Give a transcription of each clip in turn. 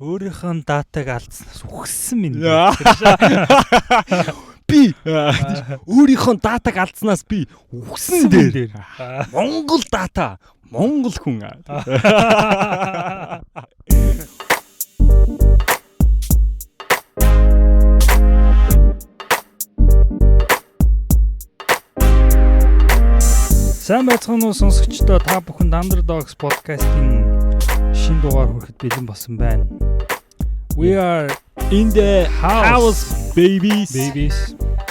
Өөрийнхөө датаг алдснаас үхсэн минь. Би өөрийнхөө датаг алдснаас би үхсэн дээр. Монгол дата, Монгол хүн. Сайн байцгаана уу сонсогчдоо, та бүхэнд Underdogs podcast-ийн шинэ дугаар хүрэхэд бэлэн болсон байна. We are in the house babies.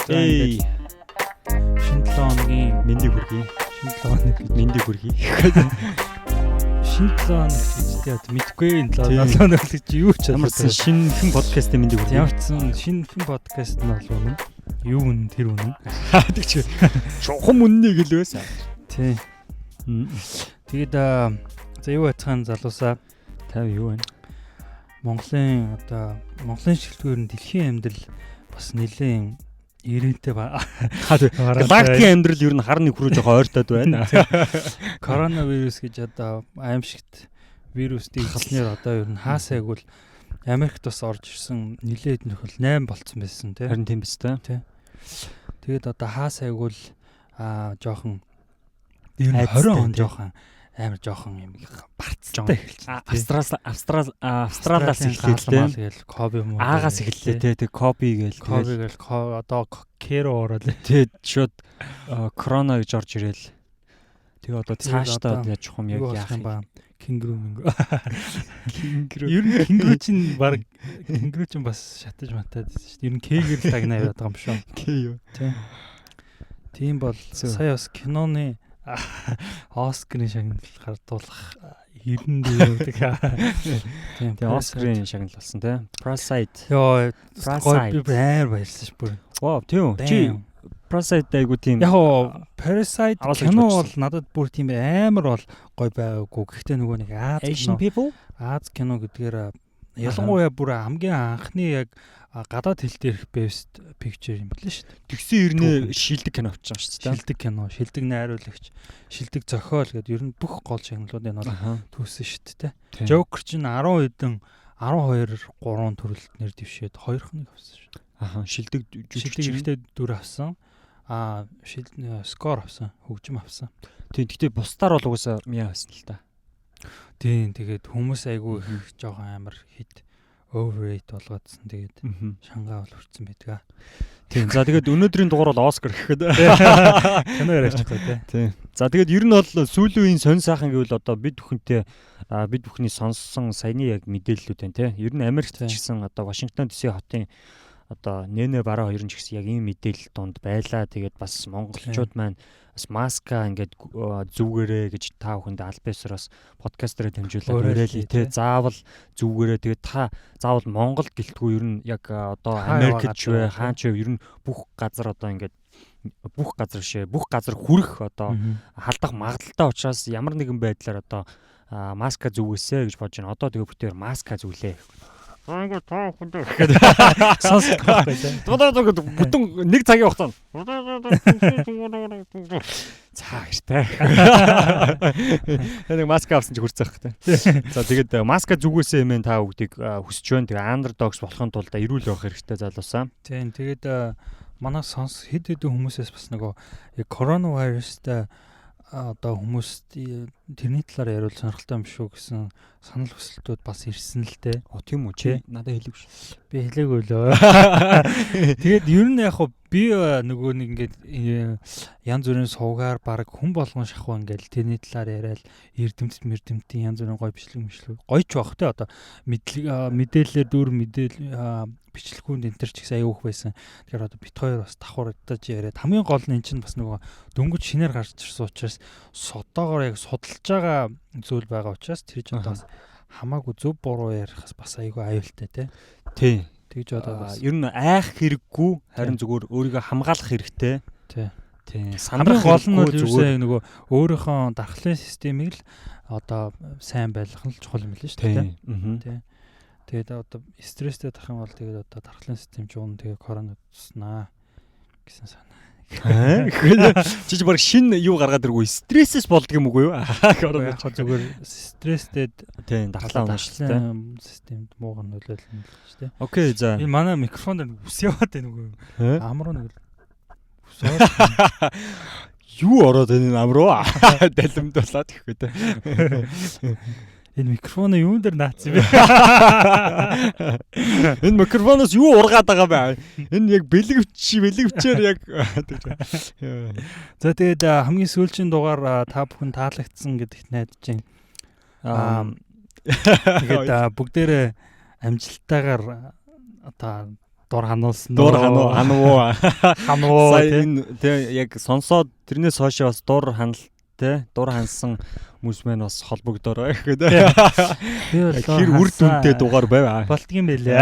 Hey. Шинэ 7 хоногийн Мэндийг хүргэе. шинэ 7 хоног Мэндийг хүргэе. шинэ 7 хоног гэдэг одоо мэдгүй энэ 7 хоног гэж юу ч Ямарсан шинэ хэн подкастын мэндийг хүргэе. Ямарсан шинэ хэн подкаст нь бол үнэн. Юу үнэн тэр үнэн. Хаадаг чи. Чухам үннийг хэлвээс. Тий. Тэгээд за юу байцгаана залуусаа. Та юу вэ? Монголын шилдэгүүр нь дэлхийн амьдрал бас нэлээд ирээдтэй галактикийн амьдрал ер нь хар нэг хүрүү жоохон ойртоод байна. Коронавирус гэж одоо аимшигт вирустэй ихснээр одоо ер нь хаасайг бол Америкт бас орж ирсэн нэлээд нөхөл 8 болцсон байсан тий. Харин тийм биз дээ. Тэгээд одоо хаасайг бол жоохон 20 он жоохон амар жоохон юм барцтай эхэлж. Австралиас эхэллээ. Тэгэл Коби муу. Аагаас эхэллээ тий. Коби гээл. Коби гээл одоо Керо ороод тий шууд корона гэж орж ирэл. Тэгээ одоо цаашдаа яаж чухам яг яах юм ба. Кингрүү. Ер нь кингрүү чинь баг кингрүү чинь бас шатаж матаад байсан шүү дээ. Ер нь кэгэр л тагнаа яваад байгаа юм шүү. Кэ юу. Тийм бол сая бас киноны Оскарын шагналыг гардуулах 90 дэх. Тийм Оскарын шагнал болсон тий. Parasite. Йоо гой би амар баярлсан ш бүр. Вау тийм. Чи Parasite айгу тийм. Яг Parasite кино бол надад бүр тийм амар бол гой байгаагүй. Гэхдээ нөгөө нэг Аз кино гэдгээр ялангуяа бүр хамгийн анхны яг гадаад хэл дээрх best picture юм билээ шүү дээ. Тэгсэн ирнэ шилдэг кино авч байгаа шүү дээ. Шилдэг кино, шилдэг найруулагч, шилдэг зохиол гэдэг ер нь бүх гол шагналуудыг нь түүсэн шүү дээ. Joker чинь 10 хэдэн 12 3 төрөлд нэр дэвшээд 2 хоног авсан шүү дээ. Шилдэг ихтэй дүр авсан. Скор авсан, хөгжим авсан. Тийм. Гэхдээ бусдаар бол угаасаа мяа авсан л та. Тийм. Тэгээд хүмүүс айгүй их жоохон амар хит overrate болгоодсон. Тэгээд шангаа бол хүрсэн байдаг. Тийм. За тэгээд өнөөдрийн дугаар бол Оскар гэхэд кино яриач байгаа тийм. За тэгээд ер нь бол сүүлийн үеийн сонь сайхан гэвэл одоо бид бүхний сонссон саяны яг мэдээллүүд байна те. Ер нь Америкт ч гэсэн одоо Вашингтон DC хотын одоо нэнэ бараа 2 ч гэсэн яг ийм мэдээлэл донд байлаа. Тэгээд бас монголчууд маань бас маска ингээд зүгээрээ гэж та бүхэнд альбесроос подкастераа дамжуулаад уриалъя те. Заавал зүгээрээ тэгээд та заавал Монголд гэлтгүй ер нь яг одоо Америкт ч вэ хаач вэ ер нь бүх газар одоо ингээд бүх газар хүрэх одоо халдах магадaltaй учраас ямар нэгэн байдлаар одоо маска зүгээсэ гэж бодож байна. Одоо тэгээ бүтээр маска зүглээ. Ингээд таа хүндээ сонсох байхгүй тийм. Бүтэн нэг цагийн хугацаанд. Цаа гэжтэй. Нэг маска авсан чи хүрцэх хэрэгтэй. За тэгээд маска зүгээсээ юмэн та бүгдийг хүсэж байна. Тэгээ Underdogs болохын тулд эрүүл байх хэрэгтэй залуусаа. Тийм. Тэгээд манай хэд хэдэн хүмүүсээс бас нөгөө коронавирустай одоо хүмүүс тэрний талаар яриул сонирхолтой юм шүү гэсэн санал хүсэлтүүд бас ирсэн л дээ. Тийм үү чи надад хэлээгүй шүү. Би хэлээгүй лөө. Тэгээд ер нь яг би нөгөө нэг ингээд янз бүрийн суугаар баг хүн болгон шахуу ингээд тэрний талаар яриад эрдэмтдийн янз бүрийн гой бичлэг гоё ч бах те одоо мэдээлэлээр дүр бичлэгүүнд энэ төр ч гэсэн аяух байсан. Тэгэхээр одоо бит хоёр бас давхардаж яриад хамгийн гол нь эн чинь бас нөгөө дөнгөж шинээр гарч ирсэн учраас содоогоор яг судалж байгаа зүйл байгаа учраас тэр чинь бас хамаагүй зөв буруу ярихаас бас аягүй аюултай тий. Тэгж одоо бас ер нь айх хэрэггүй харин зүгээр өөрийгөө хамгаалах хэрэгтэй. Тий. Хамгийн гол нь бол зүгээр нөгөө өөрийнхөө дархлын системийг л одоо сайн байлгах нь чухал юм лээ шүү дээ. Тий. Тэгээд одоо стресстэй тах юм бол тэгээд одоо дархлын систем ч уун тэгээд корона туснаа гэсэн санаа. Чи баг шин юу гаргаад иргүй стрессээс болдго юм уу юу? Яг зүгээр стресстэй Тийм дархлаа уншилтай. Системд муугар нөлөөлнө л шүү дээ. Окей за. Энэ манай микрофон дээр ус яваад байна үгүй. Амар нэг ус Юу ороод энэ ам руу далимд болоод ихгүй те. Энэ микрофон юун дээр наацсан бэ? Энэ микрофоноос юу ургаад байгаа бэ? Энэ яг бэлгэвчээр яг. За тэгээд хамгийн сүүлчийн дугаар та бүхэн таалагдсан гэдэгт найдаж байна. Тэгээд бүгдээрээ амжилттайгаар одоо дур хануулсан. Дур хануу. Хануу тий яг сонсоод тэрнээс хойш бас дур ханалт те дур хансан хүмүүс маань бас холбогдороо гэх те. Хэр үр дүнтэй дугаар байв. Болдгийм байлээ.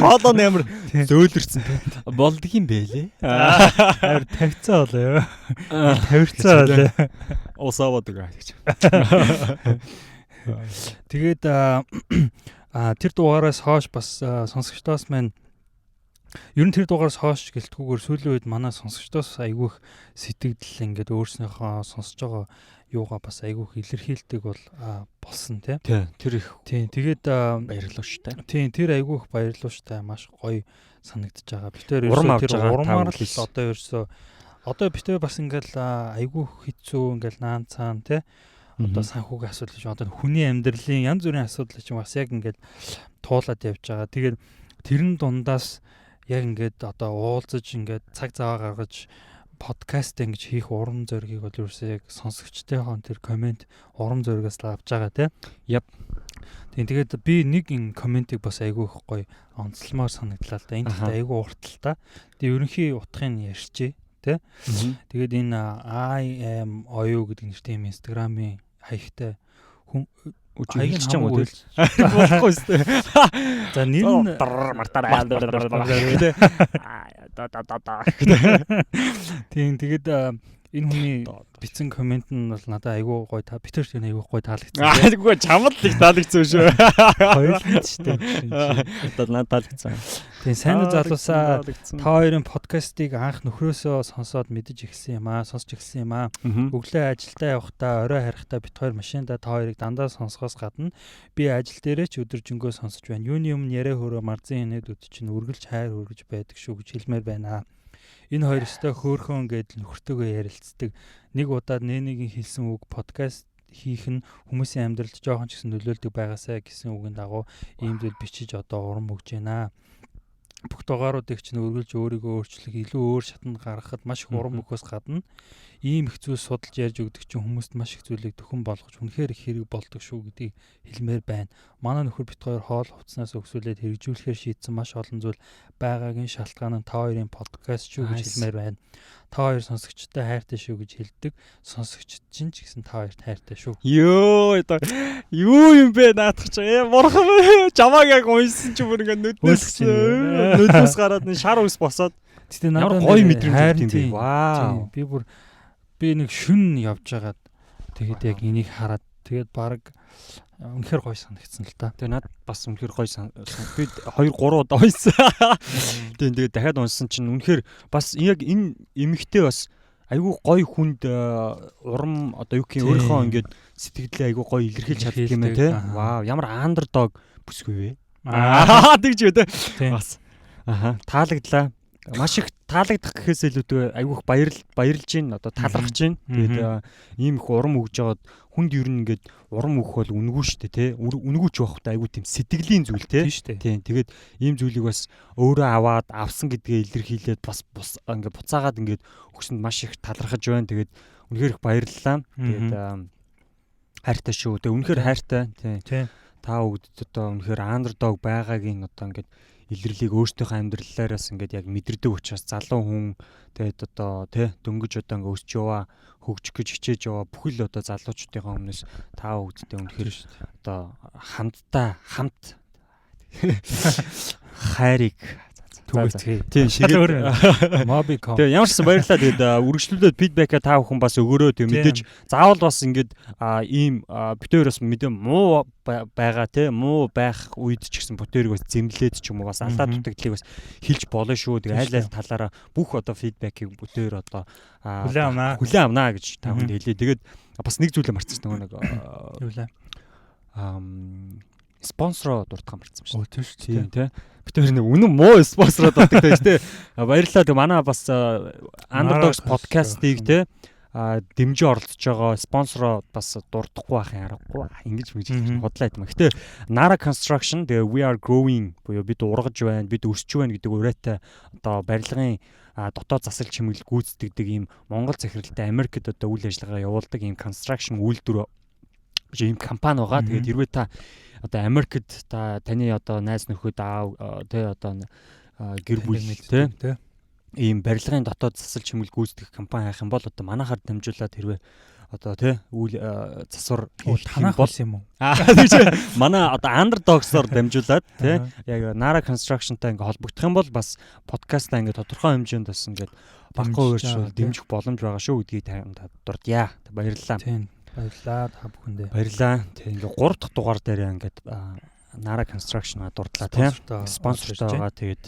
Хоолоо нэмэр зөөлрсөн те. Болдгийм байлээ. Харин тавьцаа болоо. Тавирцаа болоо. Усаваад байгаа гэж. Тэгээд тэр дугаараас хойш бас сонсогчдоос маань ер нь тэр дугаараас хойш гэлтгүүгээр сүүлийн үед манай сонсогчдоос айгүйх сэтгэл ингээд өөрснийхөө сонсож байгаа юугаа бас айгүйх илэрхийлдэг бол болсон тий. Тэр их. Тийм тэгээд баярлалаа шүү дээ. Тийм тэр айгүйх баярлалаа шүү дээ. Маш гоё санагдаж байгаа. Битээр урам урмаар л одоо ерөөсөө одоо битээр бас ингээд айгүйх хэцүү ингээд наан цаан тий. Одоо санхүүгийн асуудал ч одоо хүний амьдралын янз бүрийн асуудал ч бас яг ингээд туулаад явж байгаа. Тэгээд тэрэн дундаас яг ингээд одоо уулзаж ингээд цаг зав гаргаж подкаст ингэж хийх урам зоригийг бол ерөөсөө яг сонсогчтойхон тэр комент урам зоригоос л авч байгаа тий. Яп. Тэгээд би нэг ин комментиг бас айгүй их гоё онцлмоор санагдлаа л да. Энэ гэхдээ айгүй уртал та. Тэгээд ерөнхий утгыг ярьчээ тий. Тэгээд энэ I am Oyu гэдэг нэртэй юм Instagram-ийн хаягтай хүн үжиглэж чам үү тэл. Болохгүй шүү. За нэр нь тийм тэгээд энэ хүний бичсэн комент нь бол надад айгүй гоё та битэр тийм айгүй гоё таалагдсан. Айгүй чамд л их таалагдсан шүү. Хоёулаа шүү дээ. Одоо надад таалагдсан. Тийм сайн залуусаа та хоёрын подкастыг анх нөхрөөсөө сонсоод мэдэж эхэлсэн юм аа, сонсч эхэлсэн юм аа. Өглөө ажилдаа явахдаа орой харихтаа бит хоёр машинда та хоёрыг дандаа сонсохоос гадна би ажил дээрээ ч өдөржингөө сонсож байна. Юуны өмнө яриа хөрөө марзын хинэд үд чинь үргэлж хайр хүргэж байдаг шүү гэж хэлмээр байна. Энэ хоёр өстой хөөхөн гэдэл нөхөртөөгөө ярилцдаг. Нэг удаад нээнийг хэлсэн үг подкаст хийх нь хүмүүсийн амьдралд жоохон ч гэсэн нөлөөлдөг байгаасаа гэсэн үгийн дагуу ийм зүйл бичиж одоо урам өгж байна. Бүх дугааруудыг чинь үргэлж өөрийгөө өөрчлөх, илүү өөр шатанд гаргахад маш их урам өгөхөөс гадна ийм их зүйл судалж ярьж өгдөг чинь хүмүүст маш их зүйлийг төхөн болгож үнэхээр их хэрэг болдог шүү гэдгийг хэлмээр байна. Манай нөхөр бит хоёр хоол хувцснаас өгсүүлээд хэрэгжүүлэхээр шийдсэн маш олон зүйл байгаагийн шалтгаан нь та хоёрын подкаст шүү гэж хэлмээр байна. Та хоёр сонсогчтой хайртай шүү гэж хэлдэг. Сонсогчд чинь ч гэсэн та хоёрт хайртай шүү. Юу юм бэ наадах чи морхон чамааг яг уншсан чи бүр ингээд нүднээс гараад шар ус босоод тэгтээ надад гоё мэдрэмж өгд юм бэ. Вау. Би нэг шүн явж байгаад тэгээд яг энийг хараад тэгээд баг үнэхээр гоё санагдсан л та. Тэгээ над бас үнэхээр гоё би 2 3 удаа уншсан. Тэгээд дахиад уншсан чинь үнэхээр бас яг энэ эмэгтэй бас айгүй гоё хүнд урам одоо юу гэх юм өөрийнхөө ингээд сэтгэлдээ айгүй гоё илэрхийлж чаддаг юм байна те. Вау, ямар андердог бүсгүй вэ? Тэгж үү те. Бас таалагдлаа. Маш их таалагдах гэхээс илүүтэй айгүйх баярлж гин одоо талархаж гин. Тэгээд ийм их урам өгж жагаад хүнд ер нь ингээд урам өгөх бол үнэгүй шүү дээ тий. Үнэгүй ч байхтай айгүй тийм сэтгэлийн зүйл тий. Тийм. Тэгээд ийм зүйлийг бас өөрөө авсан гэдгээ илэрхийлээд бас ингээд буцаагаад ингээд өгсөнд маш их талархаж байна. Тэгээд үнэхээр их баярлалаа. Тэгээд хайртай шүү. Тэгээд үнэхээр хайртай тий. Та бүгд одоо үнэхээр андердог байгаагийн одоо ингээд илэрлийг өөртөөхөө амьдралаараас ингээд яг мэдэрдэг учраас залуу хүн тэгээд одоо тий дөнгөж одоо ингээд өсч яваа хөгжих гэж хичээж яваа бүхэл одоо залуучдынхаа өмнөөс та бүгдтэй үнэхээр одоо хамт хайрыг Түгээцгээ. Тийм тэгээд Mobicom. тэгээ ямар ч гэсэн баярлалаа. Тэгээд үргэлжлүүлээд фидбэкээ та бүхэн бас өгөөрэй. Тэгээ мэдээж заавал бас ингээд ийм битээр бас мэдээ муу байгаа те муу байх үед ч гэсэн бүтээрийг бас зэмлээд ч юм уу бас алдаа дутагдлыг бас хэлж болно шүү. Тэгээ айл талаараа бүх одоо фидбэкийг бүтээр одоо хүлээн авнаа гэж та бүхэнд хэлье. Тэгээд бас нэг зүйлээ марцсан нэг юу лээ. Спонсороо дурдах марцсан шүү. Тийм шүү тий. Бид тэр нэг үнэн муу спонсороо дурддаг байж тий. Баярлалаа. Тэг манай бас Underdogs podcast-ыг тий дэмжиж оролцож байгаа спонсороо бас дурдахгүй байхын аргагүй. Ингэж мэж бодлоо юм. Гэтэ Nara Construction тэгээ we are growing буюу бид ургаж байна, бид өсч байна гэдэг урайтай одоо барилгын дотоод засал чимэглэл гүйцэтгэдэг ийм Монгол захиралтай Америкт одоо үйл ажиллагаа явуулдаг ийм construction үйлдвэр ийм компани байгаа. Тэгээд хэрвээ та одоо Америкт таны одоо найз нөхөд тэ одоо гэр бүл тэ ийм барилгын дотоод засал чимэглэл гүйцэтгэх компани хайх юм бол одоо манайхаар дамжуулаад хэрвээ одоо тий үйл засвар хийх юм бол юм уу? Манай одоо Underdogs-оор дамжуулаад тий яг Nara Construction-тай ингээ холбогдох юм бол бас подкастаа ингээ тодорхой хэмжээнд бас ингээ баггүй өөрчлөлт дэмжих боломж байгаа шүү гэдгийг танд дурдъя. Баярлалаа. Тийм. Баярлалаа та бүхэндээ. Баярлалаа. Тий ингээ 3 дахь дугаар дээр ингээ Nara Construction-аа дурдлаа тий. Спонсортой байгаа. Тэгээд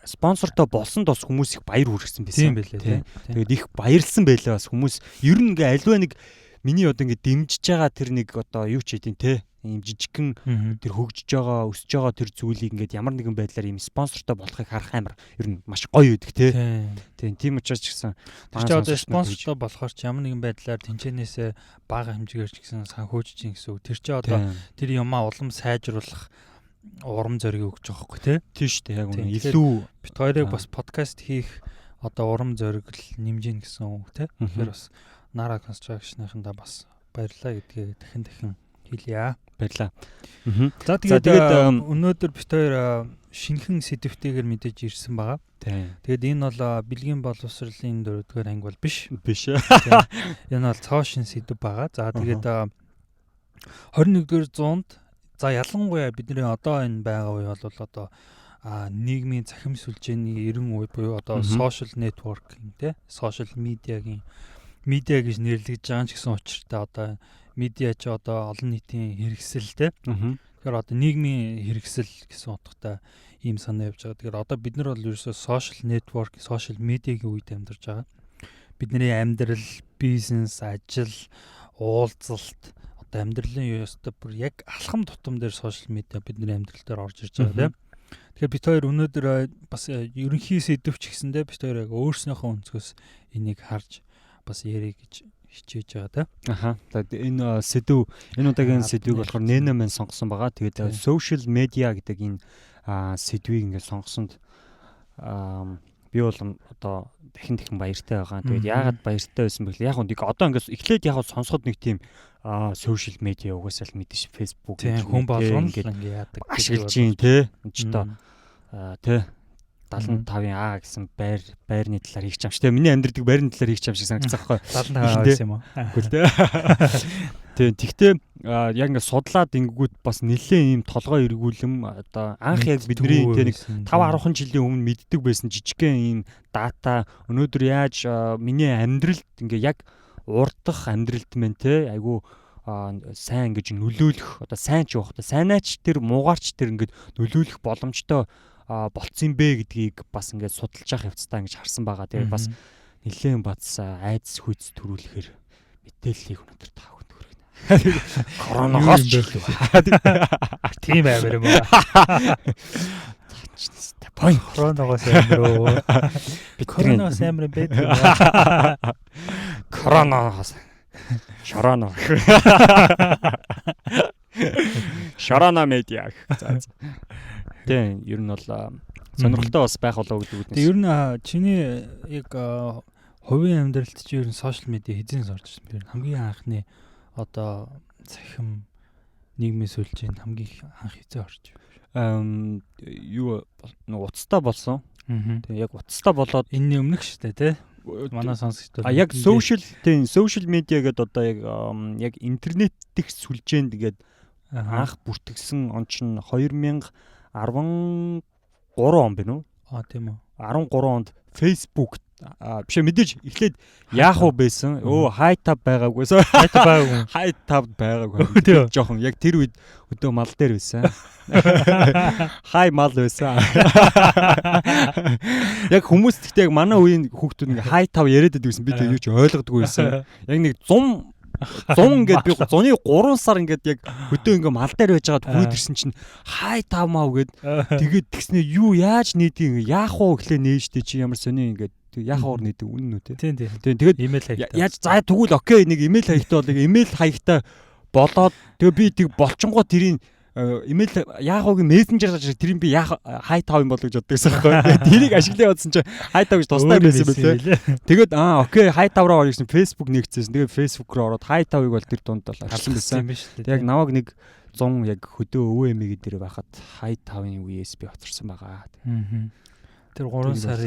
спонсортой болсон тус хүмүүс их баяр хүргэсэн байсан. Тийм байлээ. Тэгээд их баярлсан байлаа бас хүмүүс. Ер нь ингээ альва нэг миний одоо ингээ дэмжиж байгаа тэр нэг одоо юу ч хэдийн те ийм жижигхэн тэр хөгжиж байгаа, өсөж байгаа тэр зүйлийг ингээ ямар нэгэн байдлаар ийм спонсортой болохыг харах амар ер нь маш гоё үүдэг те. Тийм учраас ч гэсэн тэр одоо спонсортой болохоор ч ямар нэгэн байдлаар тэнцэнээсээ бага хэмжээгээр ч гэсэн санхүүжиж гин гэсэн үг. Тэр чи одоо тэр юмаа улам сайжруулах урам зориг өгч байгаа хгүй тий. Тийм шүү дээ. Яг үнэ илүү бит хоёрыг бас подкаст хийх одоо урам зориг нэмжин гэсэн үг тий. Тэгэхээр бас Nara Construction-ында бас баярлалаа гэдгээ дахин хэлье. Баярлалаа. За тэгээд өнөөдөр бит хоёр шинэхэн сэдвтэйгээр мэдээж ирсэн байгаа. Тэгээд энэ бол бэлгийн боловсролын 4-р анги бол биш. Биш. Энэ бол цоошин сэдв байгаа. За тэгээд 21-р зуунд за ялангуяа бидний одоо энэ байгаа үе бол одоо нийгмийн цахим сүлжээний 90 үе буюу одоо social networking те social медиа гэж нэрлэгдэж байгаа ч гэсэн учиртай одоо медиа ч одоо олон нийтийн хэрэгсэл те. Тэгэхээр одоо нийгмийн хэрэгсэл гэсэн утгатай ийм санаа явж байгаа. Тэгэхээр одоо бид нар бол ерөөсөө social network, social медиагийн үед амьдарч байгаа. Бидний амьдрал, бизнес, ажил, уулзалт амьдралын ёстой бүр яг алхам тутам дээр сошиал медиа бидний амьдрал дээр орж ирж байгаа тийм. Тэгэхээр бид хоёр өнөөдөр бас ерөнхий сэдвч гэсэндээ бид хоёр яг өөрснөөхөө өнцгөөс энийг харж бас ярих гэж хичээж байгаа тийм. Энэ сэдв энэ удаагийн сэдвийг болохоор Нэнэ мэн сонгосон байгаа. Тэгээд social media гэдэг энэ сэдвийг ингээд сонгосонд би бол одоо дахин баяртай байгаа. Тэгээд яагаад баяртай байсан бэ гэвэл яг нэг одоо ингээд эхлээд яг сонсоход нэг тийм social media угаасаа л мэдээж Facebook хүн болгоно ингээд яадаг ашиглаж юм те одоо те 75-ын А гэсэн байрны талаар хийх юм ш. Тэ миний амьдрдаг байрны талаар хийх юм шиг санагдсан байхгүй. 75 байсан юм уу? Үгүй те. Тэг. Тэгтээ яг ингээд судлаад ингүүт бас нэлээд ийм толгой эргүүлэм одоо анх яг бидний тэ нэг 5-10 жилийн өмнө мэддэг байсан жижигхэн ийм дата өнөөдөр яаж миний амьдралд ингээ яг урдах амьдралд мэн те айгу сайн гэж нөлөөлөх одоо сайн ч явах та сайнаач тэр муугаарч тэр ингээд нөлөөлөх боломжтой болцсон бэ гэдгийг бас ингээд судалж явах явцдаа ингэж харсан байгаа. Тэгээд бас нэлээд бац айдас хүйц төрүүлэхээр мэдээллийг өнөөдөр таа хүнд хүргэнэ. Коронавигоос ч илүү. Тийм баймаар юм аа. Бай коронавигоос амирөө. Коронавигоос амир байдаг. Коронавигоос. Шорона. Шорона медиа. Тийм, ер нь бол сонирхолтой бас байх болоо гэдэг үгнээс. Ер нь чиний яг хувийн амьдралд чи ер нь сошиал медиа хэзээс орж ирсэн бэ? Хамгийн анхны одоо цахим нийгмийн сүлжээнд хамгийн анх хэзээ орж ирв? Юу уцтай болсон. Тэгээ яг уцтай болоод энэний өмнөх шүү дээ, тий? Манай сонсогчдод. Яг social media гэдэг одоо яг интернет дэх сүлжээнд тэгээд анх бүртгэсэн он чинь 2013 он байна уу? Тийм үү. 13 онд Facebook биш мэдээж эхлээд Yahoo байсан. Hi-Tab байгаагүй. Hi-Tab байгаагүй. Hi-Tab байгаагүй. Жохон яг тэр үед өдөө мал дээр байсан. Hi мал байсан. Яг хүмүүс гэхдээ яг манай үеийн хүүхдүүд ингээ Hi-Tab яриад байдаг гэсэн би тэг юу ч ойлгодгүй байсан. Яг нэг 100 ингээд би 103 сар ингээд яг өдөө ингээ мал дээр байж байгаад хүйд ирсэн чинь Hi-Tab маа гээд тэгээд тэгснэ юу яаж нийтийн Yahoo гэхлээ нээжтэй чи ямар сони ингээд Yahoo-ор нийдэг үнэн үү те. Тийм. Тэгээд имэйл хаягтай. Яаж за тэгвэл окей нэг имэйл хаягтай бол имэйл хаягтай болоод тэгээ би тэг болчонгоо тэрийн имэйл Yahoo-гийн мессенжер гэж тэрийг би Hi-Tab юм болов гэж боддог байсан байхгүй. Тэрийг ашиглаа бодсон чинь Hi-Tab гэж тустай байсан байлээ. Тэгээд окей Hi-Tab руу орох гэсэн Facebook нэгцсэн. Тэгээд Facebook руу ороод Hi-Tab-ыг бол тэр дунд бол арчсан байсан. Яг намайг нэг 100 яг хөдөө өвөө эмээгээ дээр байхад Hi-Tab-ын үеэс би хоцорсон байгаа. Тэр 3 сар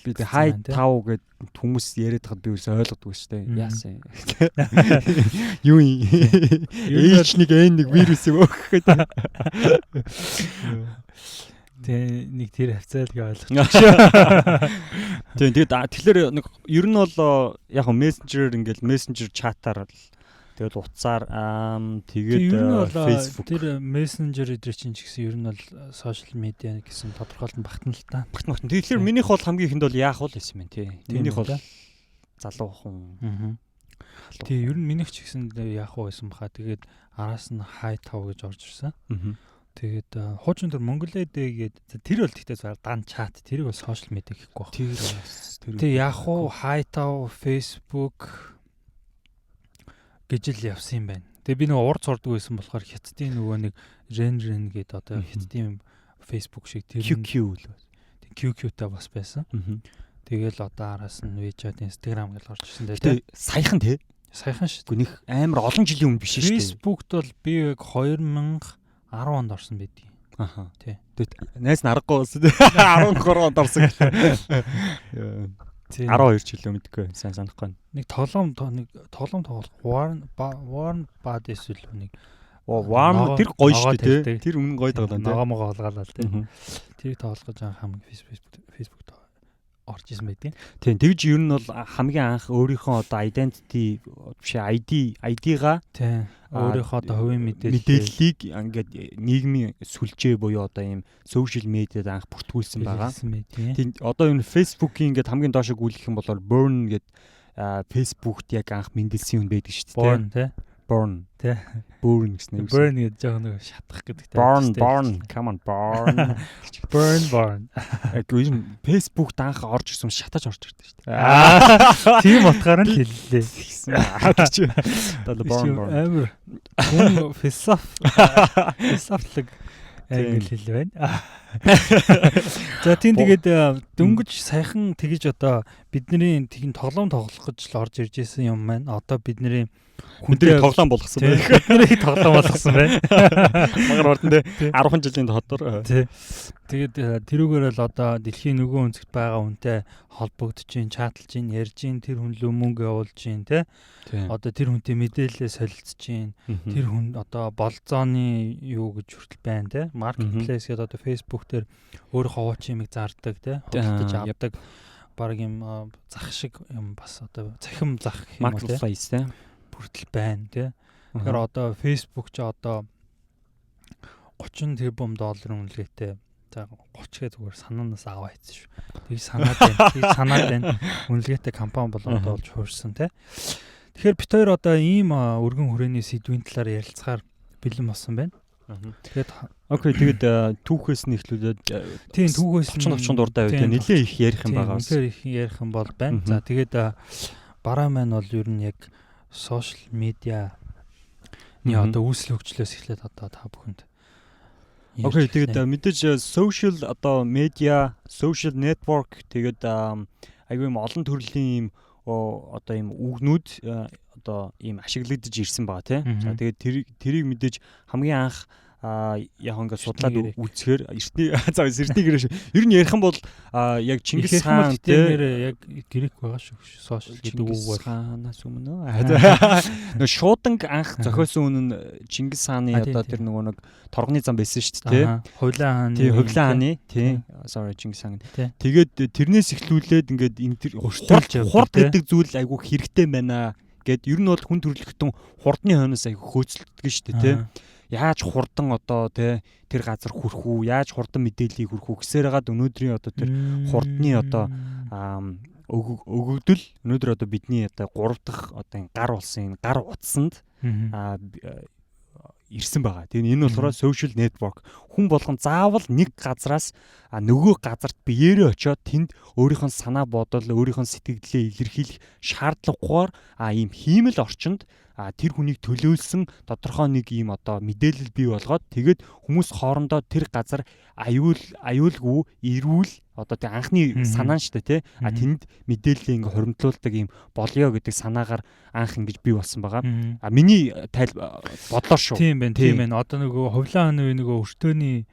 би Hi-Tab гэд хүмүүс яриад хад би үсээ ойлгодгүй шүү дээ. Яасан. Юу юм? H1N1 вирус юм өөх гэдэг. Тэ нэг тэр хавцаалыг ойлгочих. Тэгээд тэгэхээр нэг ер нь бол яг мессенжер чатаар тэгээд утсаар тэгээд Facebook тэр мессенжер эдэр чинь ч гэсэн ер нь бол сошиал медиа гэсэн тодорхойлолт багтана л та. Тэгэхээр минийх бол хамгийн ихэнд бол Yahoo л байсан юм тий. Минийх бол залуу хүн. Тий ер нь минийх ч гэсэн Yahoo байсан баха. Тэгээд араас нь Hi-Tab гэж орж ирсэн. Тэгээд хуучин тэр Mongolia Day гэдэг тэр бол тэгтээ дан чат тэрийг бол сошиал медиа гэхгүй байна. Тэр Yahoo, Hi-Tab, Facebook гэж л явсан юм байна. Тэгээ би нэг урд сурдаг байсан болохоор хятадын нөгөө нэг Ren гэдэг одоо хятадын Facebook шиг тэр QQ л байна. QQ-та бас байсан. Тэгэл одоо араас нь WeChat, Instagram гэж орж ирсэн дээ. Тэгээ саяхан тий. Саяхан шүү. Гэхдээ нэг амар олон жилийн өмнө биш шүү дээ. Facebook-д бол би яг 2010 онд орсон байдгийг. Аха. Тий. Тэгээд найс нь аргагүй болсон. 13 онд орсон. 12 жилөө мэдгүй сайн санахгүй. Нэг тоглоом тоглох Warren Bad эсвэл нэг Warren тэр гоё шүү дээ. Тэр өмнө гоё тоглоом тий. Ногоомоо олгаалаа тий. Тэрийг тоглох гэж хамгийн Facebook орж исэн байдیں۔ Тийм тэгж ер нь бол хамгийн анх өөрийнхөө одоо identity биш ID-га өөрийнхөө одоо хувийн мэдээллийг ингээд нийгмийн сүлжээ буюу одоо ийм social media-д анх бүртгүүлсэн байгаа. Тийм одоо энэ Facebook-ийн ингээд хамгийн доошо гүйлгэх юм бол Burn гэдэг Facebook-д яг анх мэндэлсэн юм байдаг шүү дээ. Burn тий. Burn гэсэн үг. Burn гэдэг жоо нэг шатах гэдэг. Burn, come on burn. Burn. Гэхдээ Facebook данх орж ирсэн шатаж орж ирдэг шүү дээ. Тийм утгаар нь хэллээ. Burn. Амар. Философик англи хэл байна. За тийм тэгээд дөнгөж саяхан тэгж одоо бидний тэгин тоглоом тоглох гэж л орж ирж исэн юм байна. Одоо бидний хүндрийг тоглоом болгосон байна. Хүндрийг тоглоом болгосон байна. Магаар ордонд 10 жилийн дотор. Тэгээд тэрүүгээр л одоо дэлхийн нөгөө өнцгт байгаа хүнтэй холбогдож чинь, чатлж чинь, ярьж чинь, тэр хүн лөө мөнгө явуулж чинь, тэ. Одоо тэр хүнтэй мэдээлэлээ солилцож чинь, тэр хүн одоо болзооны юу гэж хүртэл байна, тэ. Marketplace гэдэг одоо Facebook дээр өөрийнхөө хуучин юмыг зардаг, тэ. Худалдаж авдаг. Бараг юм зах шиг юм бас одоо цахим зах юм уу, тэ. Marketplace, тэ. Хүртэл байна, тэ. Тэгэхээр одоо Facebook ч одоо 30 тэрбум долларын үнэлгээтэй. За 30 зүгээр санаанаас аваа хийсэн шүү. Тэгж санаад байна. Үнэлгээтэй компани болоод болж хуурсан тий. Тэгэхээр бид хоёр одоо ийм өргөн хүрээний сэдвийн талаар ярилцахаар бэлэн болсон байна. Тэгээд окей тэгээд түүхээс нь эхлүүлээд тийм түүхээс нь дуртай байв тий. Нилээ их ярих юм байгаа. Нилээ их ярих юм бол байна. За тэгээд бараа маань бол ер нь яг сошиал медиа одоо үүсэл хөгжлөөс эхлээд одоо та бүхэнд. Окей тэгээд мэдээж social одоо медиа, social network тэгээд айгүй юм олон төрлийн юм одоо юм үгнүүд одоо ийм ашиглагдаж ирсэн байгаа тий. За тэгээд тэрийг мэдээж хамгийн анх яг ингээд судлаад Эртний үзэхээр эртний гэрээ шүү. Ер нь ярих юм бол яг Чингис хаан яг грек байгаа шүү. Сошиал гэдэг үг бол хаанаас өмнө нөгөө шууданг анх зохиосон үнэн Чингис хааны одоо тэр нөгөө нэг торгоны зам байсан шүү дээ. Хувлаа хааны. Тий, Хувлаа хааны. Тий. Sorry Чингис хаан. Тэгээд тэрнээс эхлүүлээд ингээд энэ тэр хурд гэдэг зүйл айгүй хэрэгтэй байна гэд ер нь бол хүн төрөлхтөн хурдны хойноос айгүй хөөцөлдөг шүү дээ, тий. Яаж хурдан одоо тий тэр газар хүрэх үү, яаж хурдан мэдээллийг хүрэх үү гэсээр хагаад өнөөдрийн одоо тэр хурдны одоо өгөгдөл өнөөдөр одоо бидний одоо 3 дахь одоо гар улсын гар утсанд ирсэн байгаа. Тэгээ энэ болохоор social network. Хүн болгон заавал нэг газраас нөгөө газарт биеэрээ очиод тэнд өөрийнх нь санаа бодол, өөрийнх нь сэтгэлдээ илэрхийлэх шаардлагагүйгээр ийм хиймэл орчинд тэр хүнийг төлөөлсөн тодорхой нэг ийм одоо мэдээлэл бий болгоод тэгээд хүмүүс хоорондоо тэр газар аюулгүй эрүүл одоо тэг анхны санаа нь шүү дээ тий. Тэнд мэдээлэл ингээ хуримтлуулдаг ийм болёо гэдэг санаагаар анх ингэж бий болсон байгаа. Миний бодлоор шүү. Тийм байна. Одоо нөгөө Хувлаа хааны нөгөө өртөөний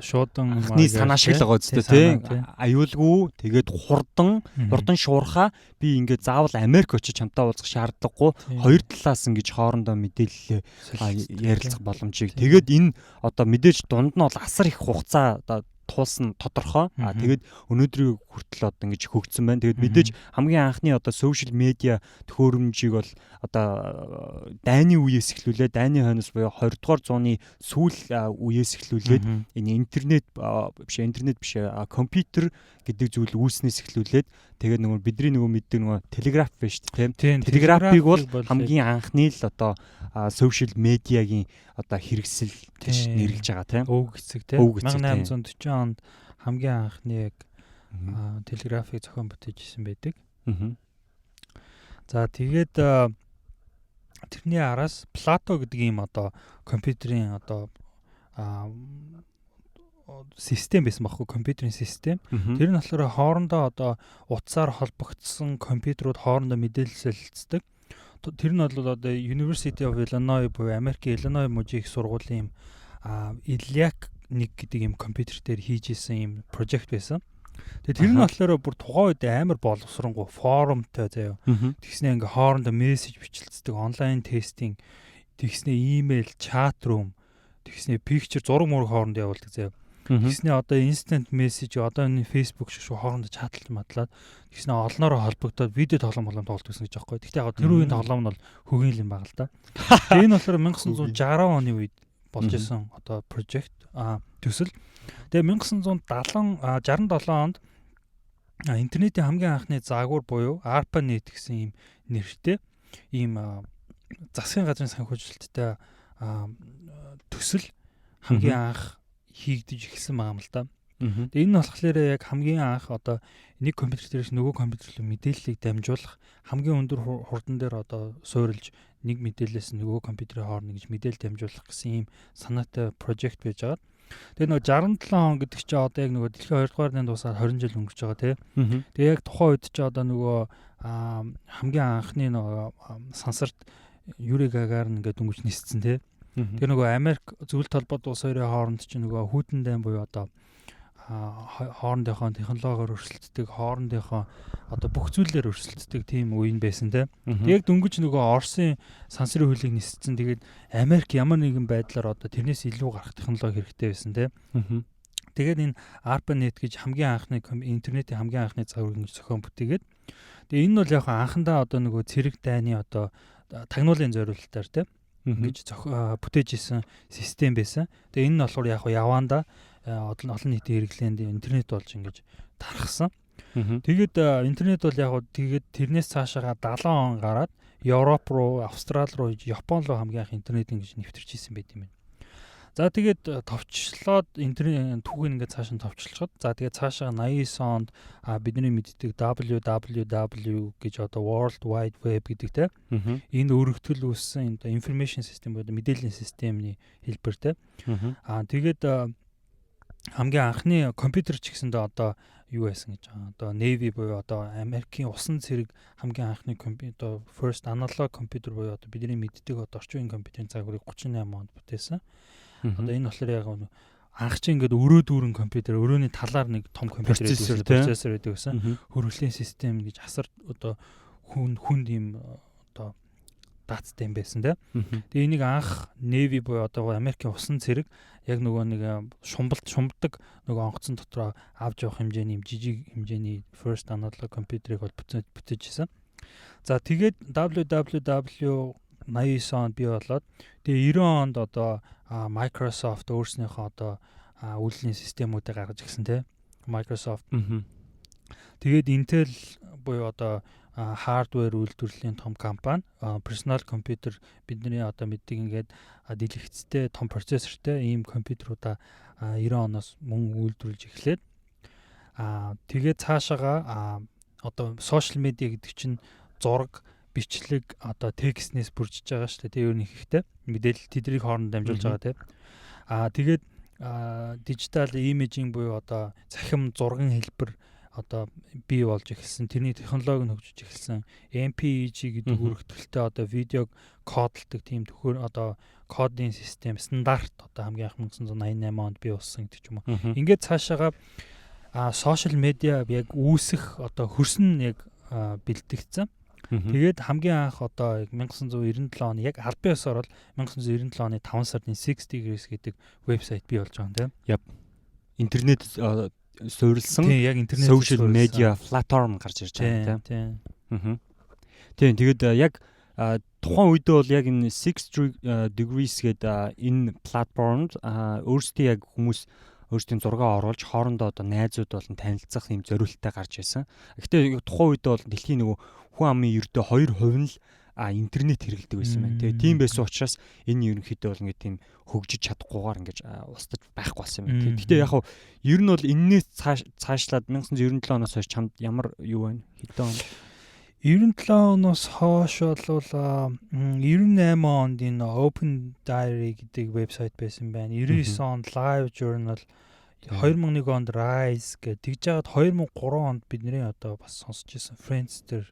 шуудан анхны санаа шиг л байгаа үстэй тий. Аюулгүй тэгээд хурдан шуурхаа би ингээд заавал Америк очиж хамтаа уулзах шаардлагагүй хоёр талаас ингэж хоорондоо мэдээлэл ярилцах боломжийг тэгээд энэ одоо мэдээж дунд нь бол асар их хугацаа одоо туулсан тодорхой. Тэгээд өнөөдрийг хүртэл одоо ингэж хөгжсөн байна. Тэгээд мэдээж хамгийн анхны одоо сошиал медиа төхөөрөмжийг бол одоо дайны үеэс эхлүүлээд дайны хойноос буюу 20 дугаар зууны сүүл үеэс эхлүүлээд энэ интернет биш компьютер гэдэг зүйл үүснээс эхлүүлээд тэгээд нөгөө бидний нөгөө мэддэг нөгөө телеграф байна шүү дээ. Телеграфыг бол хамгийн анхны л одоо сошиал медиагийн одоо хэрэгсэл гэж нэрлэж байгаа тийм. Өг хэсэг тийм. 1840 онд хамгийн анхны яг телеграфыг зохион бүтээжсэн байдаг. За тэгээд тэрний араас Плато гэдэг ийм одоо компьютерийн одоо систем байсан байхгүй, компьютерийн систем. Тэр нь болохоор хоорондоо одоо утсаар холбогдсон компьютерууд хоорондоо мэдээлэл солилцдог. Тэр нь бол одоо University of Illinois буюу Америкийн Illinois мужийн их сургуулийн ELIAC нэг гэдэг ийм компьютер дээр хийж исэн ийм прожект байсан. Тэгээд тэр нь болохоор бүр тухайн үед амар боловсронгуй форумтай заяа. Тэгснээ ингээ хоорондоо мессеж бичлцдэг, онлайн тестинг, тэгснээ имэйл, чат рум, тэгснээ picture зураг мураг хоорондоо явуулдаг заяа. Тэгснээ одоо instant message одоо энэ Facebook шиг хоорондоо чатлалт матлаад тэгснээ олноороо холбогдоод видео тоглоом тоглолт гэсэн гэж аахгүй. Гэхдээ яг тэр үеийн тоглоом нь бол хөгийн юм байна л да. Энэ болохоор 1960 оны үед болж исэн одоо project төсөл. Тэгээ 1967 онд интернетийн хамгийн анхны заагуур буюу ARPANET гэсэн ийм нэртэй ийм засгийн газрын санхүүжилттэй төсөл хамгийн анх хийгдэж эхэлсэн байгаа юм л да. Тэгээ энэ нь болохоор яг хамгийн анх одоо нэг компьютер дээрээс нөгөө компьютер руу мэдээллийг дамжуулах хамгийн өндөр хурдан дээр одоо суурилж нэг мэдээлэлээс нөгөө компьютерийн хооронд ингэж мэдээлэл дамжуулах гэсэн ийм санаатай прожект байж байгаа. Тэгээ нөгөө 67 он гэдэг чинь одоо яг нөгөө дэлхийн 2 дугаар дайны дуусаад 20 жил өнгөрч байгаа тий. Тэгээ яг тухайн үед чинь одоо нөгөө хамгийн анхны нөгөө сансарт Юрий Гагарин ингээд дөнгөж ниссэн тий. Тэгээ нөгөө Америк зөвлөлт холбоот улс хоёрын хооронд чинь нөгөө хүйтэн дайн буюу одоо хоорондынхоо технологиор өрсөлддөг, хоорондынхоо одоо бүх зүйлээр өрсөлддөг тийм үеийн байсан те. Тэгээд дөнгөж нөгөө Оросын сансрын хөлийг ниссэн. Тэгээд Америк ямар нэгэн байдлаар одоо тэрнээс илүү гарах технологи хэрэгтэй байсан те. Тэгээд энэ ARPANET гэж хамгийн анхны интернетийн хамгийн анхны загварыг ингэж зохион бүтээгээд тэгээд энэ нь бол яг анхандаа одоо нөгөө цэрэг дайны одоо тагнуулын зориулалтаар те ингэж бүтээж исэн систем байсан. Тэгээ энэ нь болохоор яг яваанда олон нийтийн хэрэглээнд интернет болж ингэж тархсан. Тэгээд интернет бол яг тэгээд тэрнээс цаашаа 70 он гараад Европ руу, Австрали руу, Япон руу хамгийн анх интернет ингэж нэвтэрч исэн байт юм байна. За тэгээд товчлоод интернет түүхийг ингээд цааш нь товчлоход за тэгээд цаашаа 89 онд бидний мэддэг WWW гэж одоо World Wide Web гэдэг те энэ өргөтгөл үүссэн энэ information system буюу мэдээллийн системний хэлбэр те тэгээд хамгийн анхны компьютер ч гэсэндээ одоо юу байсан гэж байгаа. Одоо Navy буюу одоо Америкийн усан цэрэг хамгийн анхны компьютер first analog computer буюу одоо бидний мэддэг одоо орчин үеийн компьютерийн загварыг 38 онд бүтээсэн. Одоо энэ болохоор яг анх чи ингээд өрөө дүүрэн компьютер, өрөөний талаар нэг том компьютер Процессор байдаг гэсэн. Хөрвөлийн систем гэж асар одоо хүнд ийм одоо дататай юм байсан те. Тэгээ энийг анх Navy буюу одоо Америкийн усан цэрэг яг нөгөө нэг шумбдаг нөгөө онгоцон дотроо авч явах хэмжээний жижиг хэмжээний first analog компьютерийг бол бүтээжсэн. За тэгээд WWW 89 онд бий болоод тэгээ 90 онд одоо Microsoft өөрснийхөө одоо үйлдвэрлэлийн системүүдийг гаргаж ирсэн те. Microsoft. Тэгээд Intel буюу одоо hardware үйлдвэрлэлийн том компани personal computer бидний одоо мэддэг ингээд дэлгэцтэй том процессортэй ийм компьютеруудаа 90 оноос мөн үйлдвэрлэж эхлээд тэгээд цаашаага одоо social media гэдэг чинь зураг бичлэг одоо текстнээс бүржиж байгаа шүү дээ. Тэгээ ер нь ихтэй мэдээлэл тэднийг хооронд дамжуулж байгаа тийм. Тэгээд digital imaging буюу одоо цахим зурган хэлбэр одоо бий болж эхэлсэн. Тэрний технологи нь хөгжиж эхэлсэн. MPEG гэдэг үргэлжлэлтэй одоо видеог кодлдог тийм төхөр одоо кодын систем стандарт одоо хамгийн анх 1988 онд бий болсон гэдэг ч юм уу. Ингээд цаашаага social media яг үүсэх одоо хөрсөн яг бэлтгэгдсэн. Тэгээд хамгийн анх одоо 1997 оны яг аль биесээр бол 1997 оны 5 сарын 6 Degrees гэдэг вебсайт бий болж байгаа юм тийм. Интернет суурилсан яг интернет social media platform гарч ирж байгаа тийм. Тийм тэгээд яг тухайн үедээ бол яг энэ 6 Degrees гэдэг энэ платформд өөрсдөө яг хүмүүс өөрсдийн зургаа оруулж хоорондоо одоо найзууд болон танилцах юм зориулттай гарч ирсэн. Гэхдээ тухайн үедээ бол дэлхийн нөгөө хүн амын ердөө 2% нь л интернет хэрэглэдэг байсан байна. Тэгээ тийм байсан учраас энэ ерөнхийдөө бол ингээд тийм хөгжиж чадахгүйгээр ингээд устдаж байхгүй болсон юм байна. Гэхдээ яг ер нь бол энэс цаашлаад 1997 оноос хойш чамд ямар юу байна? Хэдэн он? 97 оноос хойш бол 98 онд энэ Open Diary гэдэг вебсайт байсан байна. 99 онд Live Journal, 2001 онд Rise гэдэг. Тэгж жагаад 2003 онд бидний одоо бас сонсч ирсэн Friendster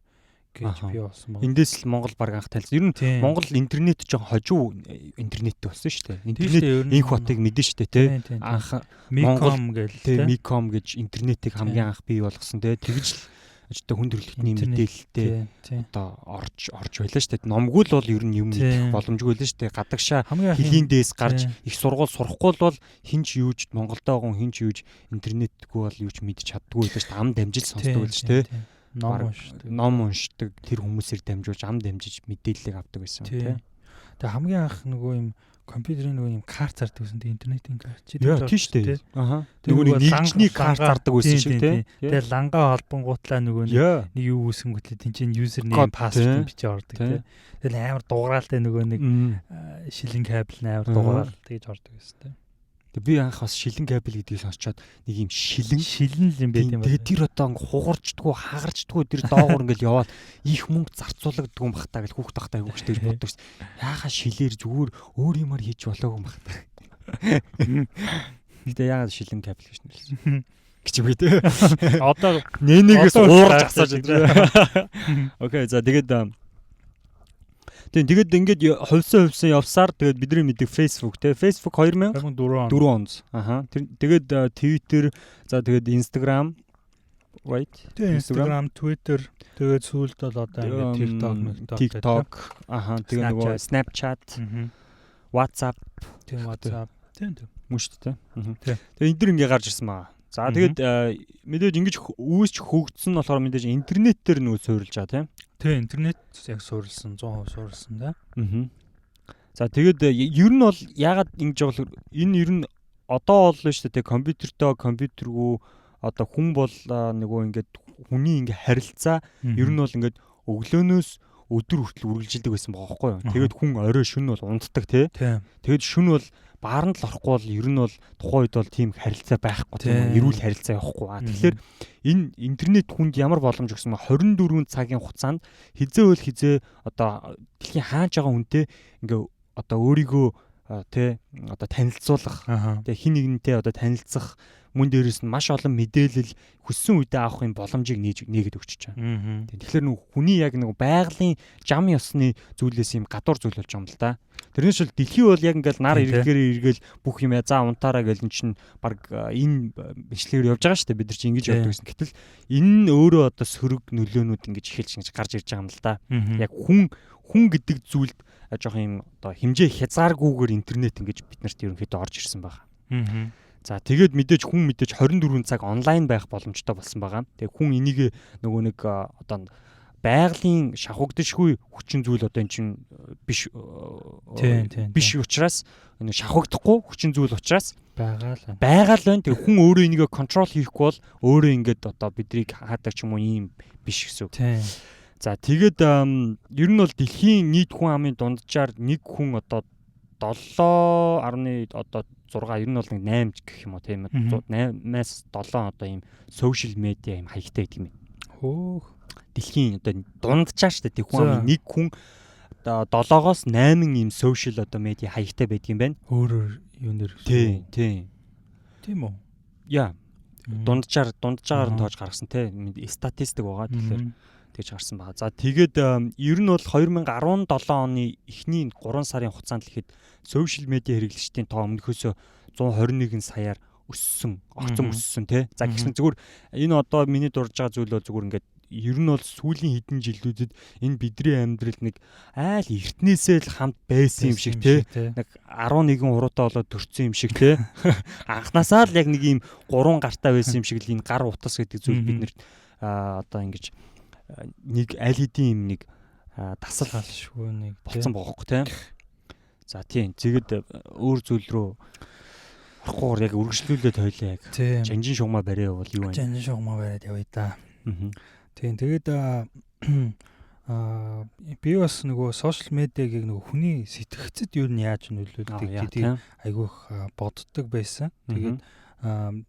гэж бий болсон байна. Эндээс л Монгол баг анх танилцсан. Ер нь Монгол интернет жоо хожуу интернеттэй болсон шүү дээ. Интернет инх хотыг мэдэн шүү дээ тий. Анх Micom гэж Micom гэж интернетийг хамгийн анх бий болгосон тий. Тэгж л одоо хүн төрөлхтний мэдээлэлтэй одоо орж байлаа шүү дээ. Номгүй л бол ер нь юм мэдэх боломжгүй байлаа шүү дээ. Гадагшаа хэлийн дээс гарч их сургууль сурахгүй бол хинч юуж Монголдоо гон хинч юуж интернетгүй бол юуч мэдчих чаддгүй байлаа шүү дээ. Ам дамжил сонсдог байлаа шүү дээ. Ном уншдаг тэр хүмүүсээр дамжуулж ам дамжиж мэдээллийг авдаг байсан тийм. Тэгээ хамгийн анх нөгөө юм компьютерийн нөгөө юм карт зардаг байсан тийм интернетийн карт чи тийм шүү дээ. Нөгөө нэгжний карт зардаг байсан шүү тийм. Тэгээ лангаа холбонгуутлаа нөгөө нэг юу үүсгэнгүүтлээ тэнцэн юзернейм пассворд бичиж ордог тийм. Тэгэл амар дугараалтай нөгөө нэг шилэн кабел амар дугараал тэгж ордог байсан тийм. Би анх бас шилэн кабел гэдгийг сонсчоод нэг юм шилэн л юм байт юм байна. Тэгээ тэр одоо хугарчдггүй хагарчдггүй тэр доогуур ингээл яваад их мөнгө зарцуулагддаг юм бах таа гэж хүүхд тахтай хүүхдтэй боддог ш. Яахаа шилээр зүгээр өөр юмар хийж болоогүй юм бах таа. Тэгээ яагаад шилэн кабел гэж нэрлсэн. Гэж би тээ. Одоо нэнийгээс уурж асааж байна. Окей за тэгээд ингээд хувьсан явсаар тэгээд бидний мэддэг Facebook те Facebook 2004 онд. Тэгээд Twitter за тэгээд Instagram right Instagram Twitter тэгээд сүүлд бол одоо ингээд TikTok тэгээд нөгөө Snapchat WhatsApp тийм мөн шүү дээ. Тэгээд энэ дэр ингээд гарч ирсэн маа. За тэгээд мэдээж ингэж үүсч хөгжсөн нь болохоор мэдээж интернетээр нөгөө суурилж байгаа тийм. Тэ интернет яг суурилсан 100% суурилсан да. За тэгээд ер нь бол яагаад ингэж байгаа вэ? Энэ ер нь одоо бол шүү дээ компьютергүй одоо хүн бол нөгөө ингээд хүний ингээд харилцаа ер нь бол ингээд өглөөнөөс өдөр хүртэл үргэлжилдэг байсан байгаа байхгүй юу? Тэгээд хүн орой шөнө бол унтдаг тий. Тэгээд шөнө бол бааранд л орохгүй бол ер нь бол тухайн үед бол тийм харилцаа байхгүй тийм эрүүл харилцаа явахгүй. Тэгэхээр энэ интернет хүнд ямар боломж өгсөн бэ? 24 цагийн хугацаанд хизээ одоо дэлхийн хаач байгаа хүнтэй ингээ одоо өөрийгөө тэ одоо танилцуулах тэ хин нэгнтэй одоо танилцах мөн дээрээс нь маш олон мэдээлэл хүссэн үедээ авах юм боломжийг нээгээд өгч байгаа. Тэгэхээр хүний яг нэг байгалийн жам ёсны зүйлээс юм гадуур зүйл болж байгаа юм л да. Тэрнээс бол дэлхий бол яг ингээд нар Тийм, иргэхээр эргээл бүх юм за унтаараа гэл эн чинь баг энэ бичлэгээр явж байгаа шүү дээ. Бид нар чинь ингэж явдаг гэсэн. Гэтэл энэ нь өөрөө одоо сөрөг нөлөөнүүд ингэж эхэлж ингэж гарч ирж байгаа юм л да. Яг хүн гэдэг зүйлд жоох юм одоо хэмжээ хязгааргүйгээр интернет ингэж бид нарт ерөнхийдөө орж ирсэн байгаа. За тэгээд мэдээж хүн 24 цаг онлайн байх боломжтой болсон байгаа. Тэгээд хүн энийг нөгөө нэг одоо байгалийн шавхагдшгүй хүчин зүйл одоо эн чинь биш учраас энэ шавхагдахгүй хүчин зүйл учраас байгаа л байна. Тэгээд хүн өөрөө энийг контрол хийхгүй бол өөрөө ингээд одоо бидрийг хаадаг ч юм уу ийм биш гэсэн үг. За тэгээд ер нь бол дэлхийн нийт хүн амын дунджаар нэг хүн одоо 7.6 ер нь бол 8 гэх юм уу тийм 8-аас 7 одоо ийм сошиал медиа ийм хаягтай гэдэг юм. Дэлхийн одоо дунджаар шүү дээ хүн амын нэг хүн одоо 7-оос 8 ийм сошиал одоо медиа хаягтай байдаг юм байна. Өөрөөр юу нэр тийм үү? Яа. Дунджаар тоож гаргасан тийм статистик байгаа тэгэхээр тэгж гарсан байгаа. За тэгээд ер нь бол 2017 оны эхний 3 сарын хугацаанд л ихэд сошиал медиа хэрэглэгчдийн тоо өмнөхөөсөө 121 саяар өссөн, огцом өссөн тий. За гэсэн зүгээр энэ одоо миний дурж байгаа зүйл бол зүгээр ингээд ер нь бол сүүлийн хэдэн жилүүдэд энэ бидний амьдралд нэг айл эртнээсээ л хамт байсан юм шиг тий. Нэг 11 уруутай болоод төрсөн юм шиг тий. Анханасаа л яг нэг ийм 3 гартаа байсан юм шиг л энэ гар утас гэдэг зүйл бид нэр одоо ингэж нэг аль хэдийн юм нэг дасал галшгүй нэг болсон бохоо тийм. За тийм. Тэгэд өөр зүйл рүү орохгүйгээр яг үргэлжлүүлээд хойлоо яг. Жанжин шугамаа барай бол юу вэ? Жанжин шугамаа бариад явъя да. Тийм. Тэгээд би бас нөгөө сошиал медиагийг нөгөө хүний сэтгэгцэд юу нь яаж нөлөөлдөг гэдгийг айгүйх боддог байсан. Тэгээд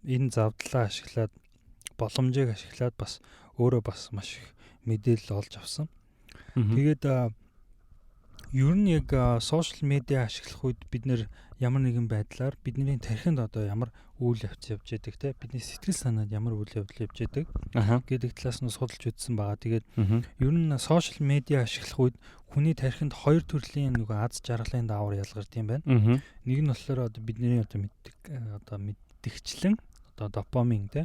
энэ завдлаа ашиглаад боломжийг ашиглаад бас өөрөө бас маш их мэдээлэл олж авсан. Тэгээд ер нь яг сошиал медиа ашиглах үед бид нэр ямар нэгэн байдлаар бидний тархинд одоо ямар үйл явц явж байдаг те бидний сэтгэл санаанд ямар үйл явдал явж байдаг гэдэг талаас нь судалж үзсэн байгаа. Тэгээд ер нь сошиал медиа ашиглах үед хүний тархинд хоёр төрлийн нөгөө аз жаргалын даавар ялгардаг юм байна. Нэг нь болохоор одоо бидний одоо мэддэгчлэн одоо допамин те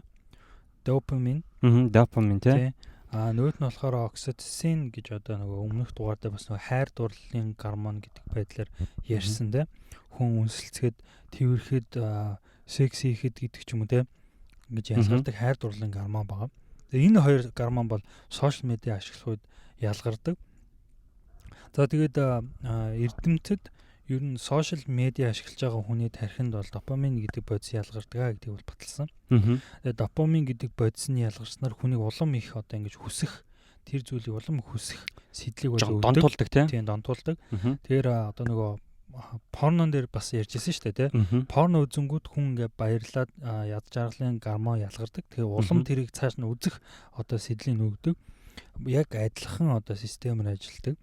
допамин те нөгөөт нь болохоор окситоцин гэж одоо нөгөө өмнөх дугаард бас нөгөө хайр дурлалын гормон гэдэг байдлаар ярьсан те хүн үнсэлцгээд тэрхэд секси хийхэд гэдэг ч юм уу те ингэж ялгардаг хайр дурлалын гормон байгаа. Тэгээ энэ хоёр гормон бол сошиал медиа ашиглах үед ялгардаг. За тэгээд эрдэмтэд ер нь сошиал медиа ашиглаж байгаа хүний тархинд бол допамин гэдэг бодис ялгардаг гэдгийг бол баталсан. Тэгээд допамин гэдэг бодисны ялгарснаар хүнийг улам их одоо ингэж хүсэх тэр зүйлийг улам хүсэх сэтлийг бол донтуулдаг тийм донтуулдаг. Тэгэхээр одоо нөгөө порнон дээр бас ярьжсэн шүү дээ тий. Порно үзэнгүүт хүн ингээ баярлаад яд жаргалын гормон ялгардаг. Тэгээ улам тэрийг цааш нь үзэх одоо сэдлийн нөгдөг. Яг адилхан одоо системээр ажилладаг.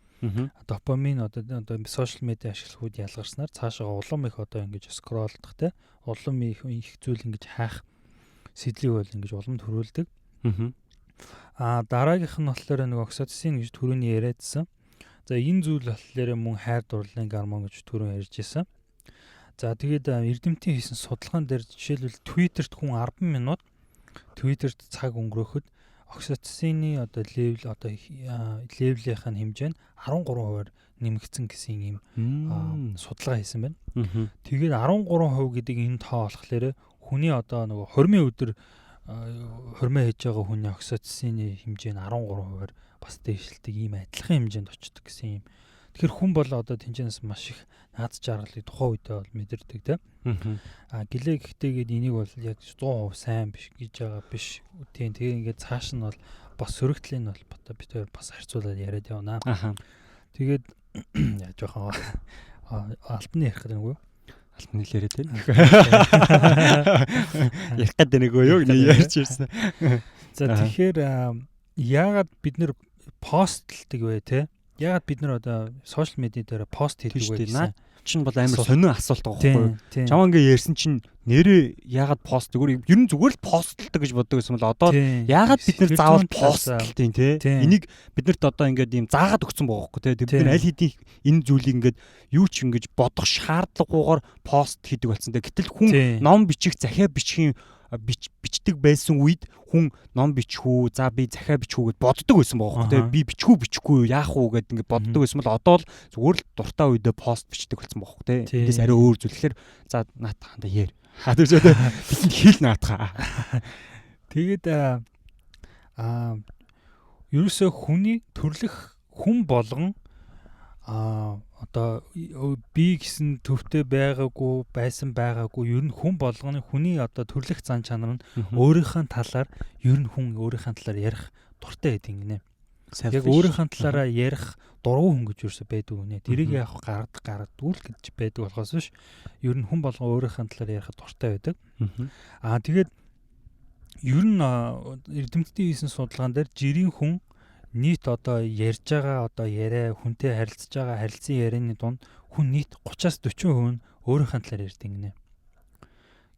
Допамин одоо сошиал медиа ашиглах үед ялгарснаар цаашаа улам их одоо ингэж скролдох те улам их зүйл ингэж хаах сэдлийг бол ингэж улам төрүүлдэг. Дараагийнх нь болохоор нэг окситоцин гэж түрүүний яриадсан. За энэ зүйл болохоор мөн хайр дурлалын гормон гэж түрүүн ярьж байсан. За тэгээд эрдэмтдийн хийсэн судалгаан дээр жишээлбэл Twitter-т хүн 10 минут Twitter-т цаг өнгөрөөхөд окситоцины одоо левел одоо левелийнх нь хэмжээ нь 13% нэмэгдсэн гэсэн юм судалгаа хийсэн байна. Тэгээд 13% гэдэг энэ тоо болохоор хүний одоо нөгөө хормын өдөр хормоо хийж байгаа хүний окситоцины хэмжээ нь 13% бас дээшилдэг ийм адилхан хэмжээнд очдог гэсэн юм. Тэгэхээр хүн бол одоо тэнцэнээс маш их наад жаргалыг тухайн үедээ бол мэдэрдэг те. Гэлээ гэхдээ энийг бол яг 100% сайн биш гэж байгаа биш. Тийм тэгээ ингээд цааш нь бол бас сөрөгтлийн бол бид хоёр бас харьцуулаад яриад явна. Тэгээд яа жоохон алтны ярих гэдэг нэг үү? Алтны л яриад байна. Ярих гэдэг нэг үү юу ярьж ирсэн. За тэгэхээр яагаад бид нэр постлдаг вэ те? Яагаад бид нар одоо сошиал медиа дээр пост хийдэг вэ гэсэн чинь бол амар сонио асуулт байгаа байхгүй юу? Чамаа ингээ ярьсан чинь нэрээ яагаад пост зүгээр ер нь зүгээр л постлдаг гэж боддог байсан бол одоо яагаад бид нэр заавал постлтیں۔ Энийг биднэрт одоо ингээд ийм заагаад өгсөн байгаа байхгүй те. Бид нар аль хэдийн энэ зүйлийг ингээд юу ч ингэж бодох шаардлагагүйгээр пост хийдэг болсон те. Гэтэл хүн ном бичих захиа бичих бичдэг байсан үед хүн ном бичих үү, за би захиа бичих үү гэд боддог байсан байгаа байхгүй те. Би бичих үү бичихгүй юу, яах уу гэд ингээд боддог байсан бол одоо л зүгээр л дуртай үедээ пост бичдэг болсон байгаа байхгүй те. Эндээс арай өөр зүйлэхээр за наатаханда яар. Хадаж одоо битэнд хэл наатахаа. Тэгээд ерөөсөө хүний төрлөх хүн болгон одоо би гэсэн төвтэй байгаагүй байсан байгаагүй ер нь хүн болгоны хүний одоо төрлөх зан чанар нь өөрийнхөө талаар ер нь хүн өөрийнхөө талаар ярих дуртай байдаг гинэ. Яг өөрийнхөө талаараа ярих дургу хүн гэж юусе байдаг үнэ. Тэрийг яг гаргадгүй л гэж байдаг болохоос биш. Ер нь хүн болгон өөрийнхөө талаар ярих дуртай байдаг. Тэгээд ер нь эрдэмтдийн хийсэн судалгаан дээр жирийн хүн нийт одоо ярьж байгаа одоо яриа хүнтэй харилцаж байгаа харилцан ярианы дунд хүн нийт 30-40% нь өөрийнхөө талаар ярьдаг гинэ.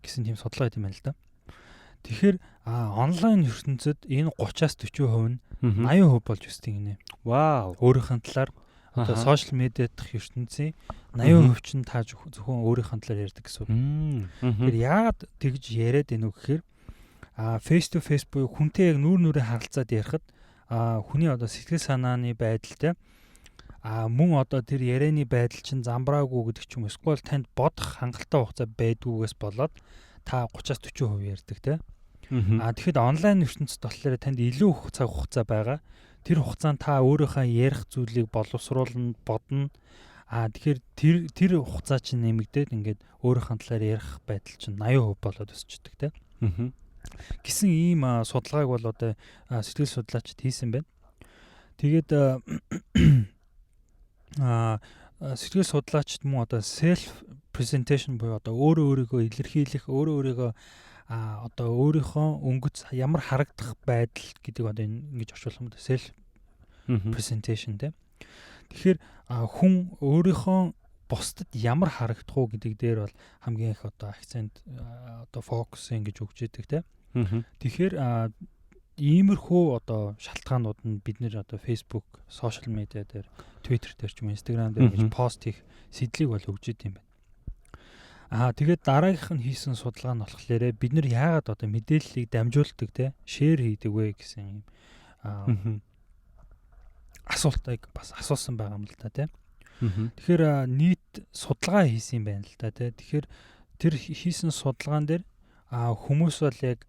Гэсэн тийм судалгаа хийм байна л да. Тэгэхээр онлайн ертөнцид энэ 30-40% нь 80% болж өсдөг гинэ. Вау. Өөрийнхөө талаар одоо сошиал медиа дах ертөнцийн 80% чинь та зөвхөн өөрийнхөө талаар ярьдаг гэсэн үг. Тэгэхээр яагаад тэгж яриад байна вэ гэхээр face to face буюу хүнтэй яг нүүр нүрээ харилцаад ярихад хүний одоо сэтгэл санааны байдалтай мөн одоо тэр ярианы байдал чинь замбраагүй гэдэг ч юм эсвэл танд бодох хангалттай хугацаа байдгүйгээс болоод та 30-40% ярьдаг те. Тэгэхэд онлайн ертөнцид болохоор танд илүү цаг хугацаа байгаа. Тэр хугацаанд та өөрийнхөө ярих зүйлийг боловсруулна, бодно. Тэгэхээр тэр хугацаа чинь нэмэгдээд ингээд өөрийнхөө талаар ярих байдал чинь 80% болоод өсчдөг те. Гэсэн ийм судалгааг бол одоо сэтгэл судлаачид хийсэн байна. Тэгээд сэтгэл судлаачид мөн одоо self presentation буюу одоо өөрийгөө илэрхийлэх, өөрийгөө одоо өөрийнхөө өнгөц ямар харагдах байдал гэдэг одоо ингэж орчуулах юм да self presentation те. Тэгэхээр хүн өөрийнхөө бусдад ямар харагдах уу гэдэг дээр бол хамгийн их одоо акцент одоо фокус ингэж өгч идэг те. Тэгэхээр иймэрхүү одоо шалтгаанууд нь бид нэр одоо Facebook, сошиал медиа дээр, Twitter дээр ч юм Instagram дээр ингэж пост хийх сэдлийг бол өгч идэм байна. Тэгээд дараагийнх нь хийсэн судалгаа нь болохоор бид нэр яагаад одоо мэдээллийг дамжуулдаг те, шеэр хийдэг вэ гэсэн юм асуултыг бас асуусан байгаа юм л да те. Тэгэхээр нийт судалгаа хийсэн юм байна л да те. Тэгэхээр тэр хийсэн судалгаан дээр хүмүүс бол яг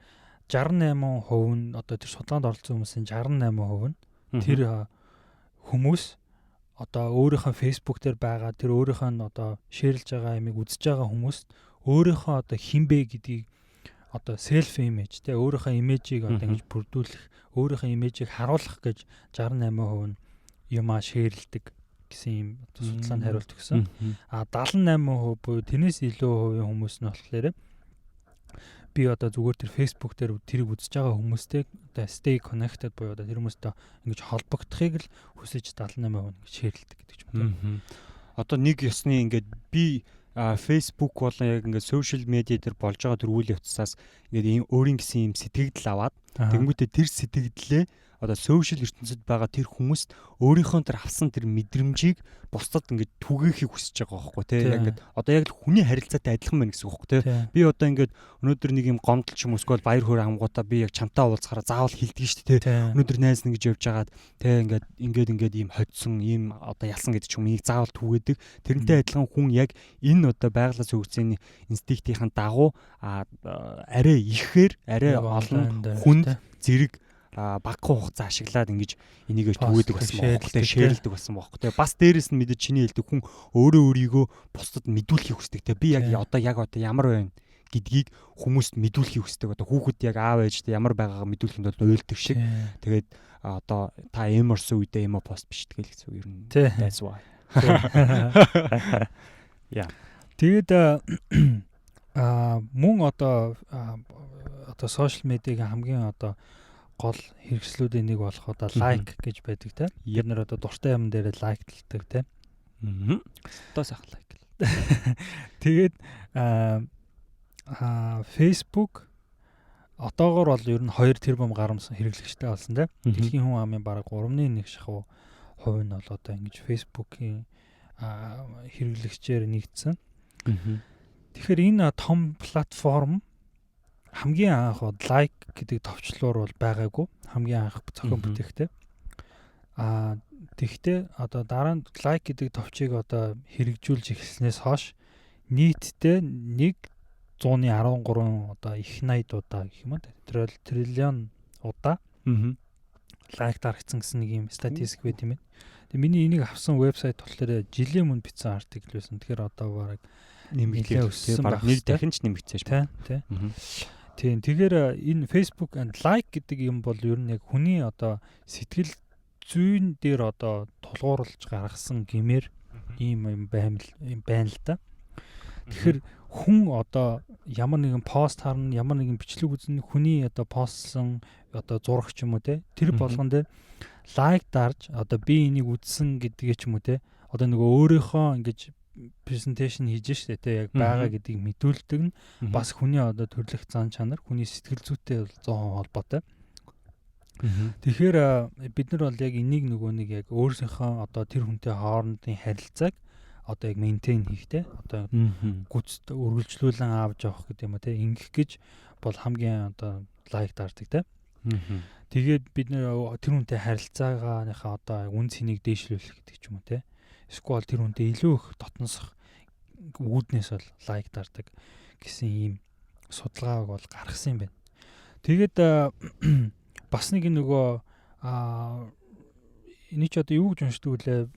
68% нь одоо тэр судалгаанд оролцсон хүмүүсийн 68% нь тэр хүмүүс одоо өөрийнхөө Facebook дээр байгаа тэр өөрийнхөө одоо шеэрлж байгаа ямиг үзэж байгаа хүмүүст өөрийнхөө одоо хинбэ гэдгийг одоо self image те өөрийнхөө имижийг одоо ингэж бүрдүүлэх, өөрийнхөө имижийг харуулах гэж 68% нь юмаа шеэрлдэг гэсэн юм одоо судалгаанд хариулт өгсөн. 78% буюу тэрнээс илүү хувийн хүмүүс нь болохоор би одоо зүгээр тэр Facebook дээр тэрийг үзэж байгаа хүмүүстэй одоо stay connected буюу одоо тэр хүмүүстэй ингэж холбогдохыг л хүсэж 78% ингэж шеэрлдэг гэдэг ч юм уу. Одоо нэг ёсны ингээд би Facebook болон яг ингээд social media дээр болж байгаа тэр үйл явцаас ингээд ийм өөрийн гэсэн юм сэтгэгдэл аваад тэгэнгүүтээ тэр сэтгэгдлээ одоо social ертөнцид байгаа тэр хүмүүст өөрийнхөө тэр авсан тэр мэдрэмжийг бусдад ингээд түгээхийг хүсэж байгаа байхгүй тий яг ингээд одоо яг л хүний харилцаатай адилхан байна гэсэн үг байхгүй тий би одоо ингээд өнөөдөр нэг юм гомдол ч юм уу эсвэл баяр хөөр амгуудаа би яг чамтай уулзахаараа заавал хилдэг шүү дээ тий өнөөдөр найз нэг гэж явж байгаад тий ингээд ийм хоцсон ийм одоо ялсан гэдэг ч юм энийг заавал түгээдэг тэрнтэй адилхан хүн яг энэ одоо байгалаа сөгцөний инстинктийн дагуу арай ихээр арай олон хүнд зэрэг багахан хугацаа ашиглаад ингэж энийг түгээдэг болсон байхгүй тий шеэрлдэг болсон байхгүй тий бас дээрэс нь мэдээ чиний хэлдэг хүн өөрийгөө бусдад мэдүүлэхийг хүсдэг тий би яг одоо ямар байна гэдгийг хүмүүст мэдүүлэхийг хүсдэг одоо хүүхэд яг аав ээжтэй ямар байгаагаа мэдүүлэхэд бол уйлдаг шиг тэгээд одоо та эморсон үедээ эмо пост бичдэг л гэсэн үг ер нь that's why яа тэгээд мөн одоо сошиал медиагийн хамгийн одоо гол хэрэгслүүдийн нэг болох одоо лайк гэж байдаг те. Бид нар одоо дуртай юм дээр лайклдаг те. Одоо сайхан лайк. Тэгээд Facebook одоогор бол ер нь 2 тэрбум гаруй хэрэглэгчтэй болсон тийм. Дэлхийн хүн амын бараг 3.1 шахуу хувь нь бол одоо ингэж Facebook-ийн хэрэглэгчээр нэгдсэн. Тэгэхээр энэ том платформ хамгийн анх лайк гэдэг товчлуур бол байгаагүй. Хамгийн анх зохион бүтээгтэй. Тэгвэл одоо дараа нь лайк гэдэг товчийг одоо хэрэгжүүлж эхэлснээс хойш нийтдээ 113 одоо их 80 удаа гэх юм уу триллион удаа лайк дарагдсан гэсэн нэг юм статистик байт юм байна. Тэгээ миний энийг авсан вебсайт болохоор жилийн өмнө бичсэн артикл байсан. Тэгэхээр одоо бараг нэмэгдээ өссөн баг. Нэг дахин ч нэмэгдсэн шүү. Тийм. Тэгэхээр энэ Facebook and like гэдэг юм бол ер нь яг хүний одоо сэтгэл зүйн дээр одоо тулгуурлаж гаргасан гэмээр ийм юм байна л да. Тэгэхээр хүн одоо ямар нэгэн пост харна, ямар нэгэн бичлэг үзэн хүний одоо постлсон одоо зураг ч юм уу те тэр болгон дээр лайк дарж одоо би энийг үзсэн гэдгээ ч юм уу те одоо нөгөө өөрийнхөө ингэж презентацийн хийж штэ те яг байгаа гэдгийг мэдүүлдэг нь бас хүний одоо төрлөх зан чанар, хүний сэтгэл зүйтэй 100% холбоотой. Тэгэхээр бид нар бол яг энийг нөгөө нэг яг өөрсийнхөө одоо тэр хүнтэй хоорондын харилцааг одоо яг мейнтейн хийхтэй одоо гүцэд үргэлжлүүлэн авч явах гэдэг юм уу те ингэх гэж бол хамгийн одоо лайк дардаг те. Тэгээд бид нэр тэр хүнтэй харилцаагааныхаа одоо үн цэнийг дээшлүүлэх гэдэг ч юм уу те. Эсвэл тэр хүнтэй илүү их дотносох үүднээс бол лайк дардаг гэсэн ийм судалгааг бол гаргасан юм байна. Тэгээд бас нэг нөгөө энэ ч одоо юу гэж уншдаг үлээ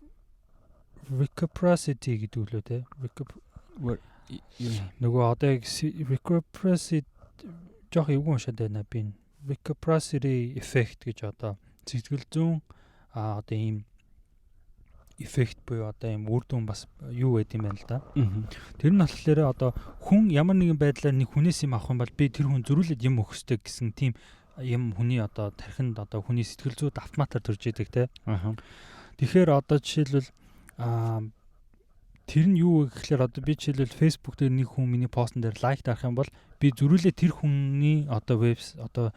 reciprocity гэдэг үлээ те. Нөгөө одоо яг reciprocity жоох юу уншаад байна би. Reciprocity effect гэж одоо сэтгэл зүйн одоо ийм эффект буюу одоо ийм үр дүн бас юу байд юм байна л да. Тэр нь болохоор одоо хүн ямар нэгэн байдлаар нэг хүнээс юм авах юм бол би тэр хүн зөрүүлээд юм өгөх ёстой гэсэн тийм юм хүний одоо тархинд одоо хүний сэтгэл зүйд автоматар төрж идэг те. Тэгэхээр одоо жишээлбэл тэр нь юу вэ гэхээр одоо би жишээлбэл Facebook дээр нэг хүн миний постн дээр лайк дарах юм бол би зөрүүлээ тэр хүний одоо вебс одоо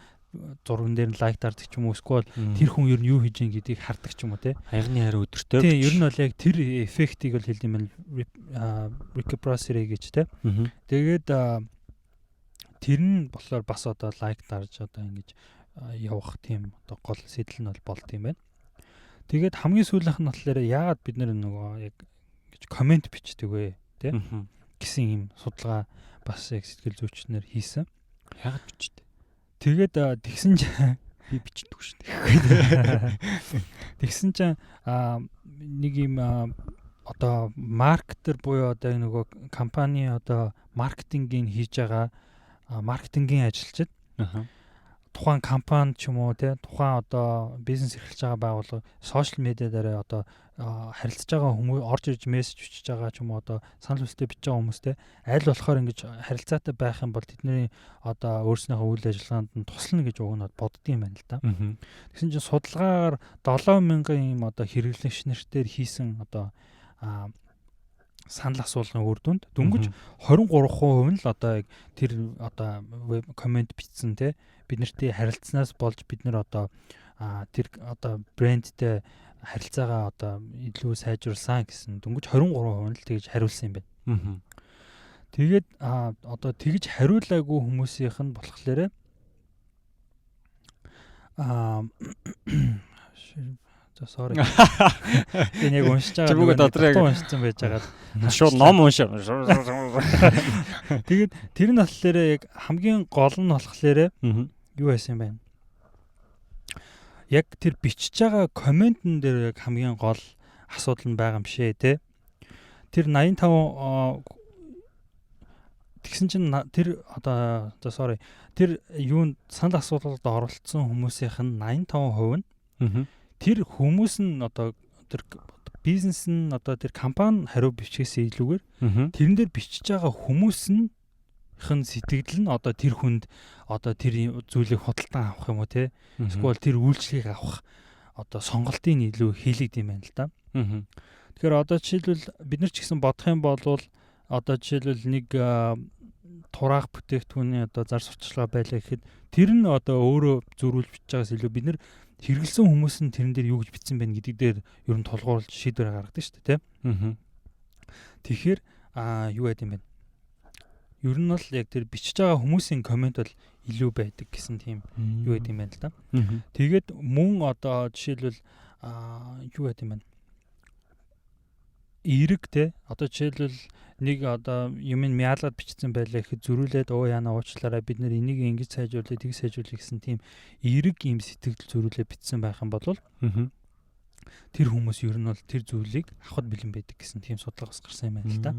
зурган дээр нь лайк дардаг ч юм уу эсвэл тэр хүн ер нь юу хийж ин гэдгийг хардаг ч юм уу те. Хаягны хараа өдөртөө. Тийм ер нь бол яг тэр эффектийг бол хэлдэм байна reciprocity гэж те. Тэгээд тэр нь болохоор бас одоо лайк дарж одоо ингэж явах тийм одоо гол сэтэл нь бол болд юм байна. Тэгээд хамгийн сүүлийнх нь болохоор яагаад бид нөгөө яг гэж комент бичдэг вэ те гэсэн юм судалгаа бас яг сэтгэл зүйчнэр хийсэн. Яагаад бичдэг? Тэгээд тэгсэн чинь би бичдэг шүү дээ. Тэгсэн чинь нэг юм одоо маркетер буюу одоо нөгөө компани одоо маркетингийн хийж байгаа маркетингийн ажилчид тухайн компани ч юм уу те тухайн одоо бизнес эрхэлж байгаа байгууллага сошиал медиа дээр одоо харилцаж байгаа хүмүүс орж ирж мессеж бичиж байгаа ч юм уу одоо санал хүсэлтээ бичиж байгаа хүмүүстэй аль болохоор ингэж харилцаатай байх юм бол тэдний одоо өөрснийхөө үйл ажиллагаанд нь туслана гэж уг нь боддгийм байна л да. Тэгсэн чинь судалгаагаар 7000 юм одоо хэрэглэгч нартээр хийсэн одоо санал асуулгын үр дүнд дөнгөж 23% нь л одоо тэр одоо комент бичсэн те бид нартэй харилцснаас болж бид нар одоо тэр одоо брэндтэй харилцаагаа одоо илүү сайжруулсан гэсэн дөнгөж 23% нь л тэгж хариулсан юм байна. Тэгээд одоо тэгж хариулаагүй хүмүүсийнх нь болохоор за sorry. Би нэг уншиж байгаа. Чимээ дотроо уншсан байж байгаа. Шууд ном уншаа. Тэгээд тэр нь болохоор яг хамгийн гол нь болохоор юу байсан юм бэ? Яг тэр бичиж байгаа комментэн дээр яг хамгийн гол асуудал нь байгаа юм шээ те. Тэр 85 тэгсэн чинь тэр одоо sorry тэр юунд санал асуулгад оролцсон хүмүүсийнх нь 85% нь тэр хүмүүс нь одоо тэр бизнес нь одоо тэр компани хариу бичгээс илүүгээр тэрэн дээр бичиж байгаа хүмүүс нь сэтгэл нь одоо тэр хүнд одоо тэр зүйлийг худалдан авах юм уу те эсвэл тэр үйлчлэгийг авах одоо сонголтын илүү хийлэгдэм байна л да. Тэгэхээр одоо жишээлбэл бид нар ч гэсэн бодох юм бол одоо жишээлбэл нэг тураах бүтээгдэхүүний одоо зар сурталчилгаа байлаа гэхэд тэр нь одоо өөрөө зөрүүлж бичиж байгаас илүү бид нэр хэрэгэлсэн хүмүүс нь тэрэн дээр юу гэж бичсэн байна гэдэг дээр ер нь тулгуурлаж шийдвэр гаргадаг шүү дээ, тийм. Тэгэхээр юу байд юм бэ? Ер нь бол яг тэр бичиж байгаа хүмүүсийн комент бол илүү байдаг гэсэн тийм юу байд юм байна л да. Тэгээд мөн одоо жишээлбэл юу байд юм бэ? Эерэг те одоо жишээлбэл нэг одоо юм ин мяалгаад бичсэн байлаа гэхэд зөрүүлээд яана уучлаарай бид нэр энийг ингэж сайжруулъя тийг сайжруулъя гэсэн тийм эерэг юм сэтгэл зөрүүлээ бичсэн байх юм бол тэр хүмүүс ер нь бол тэр зүйлийг авахд бэлэн байдаг гэсэн тийм судалгаа бас гарсан юм байна л да.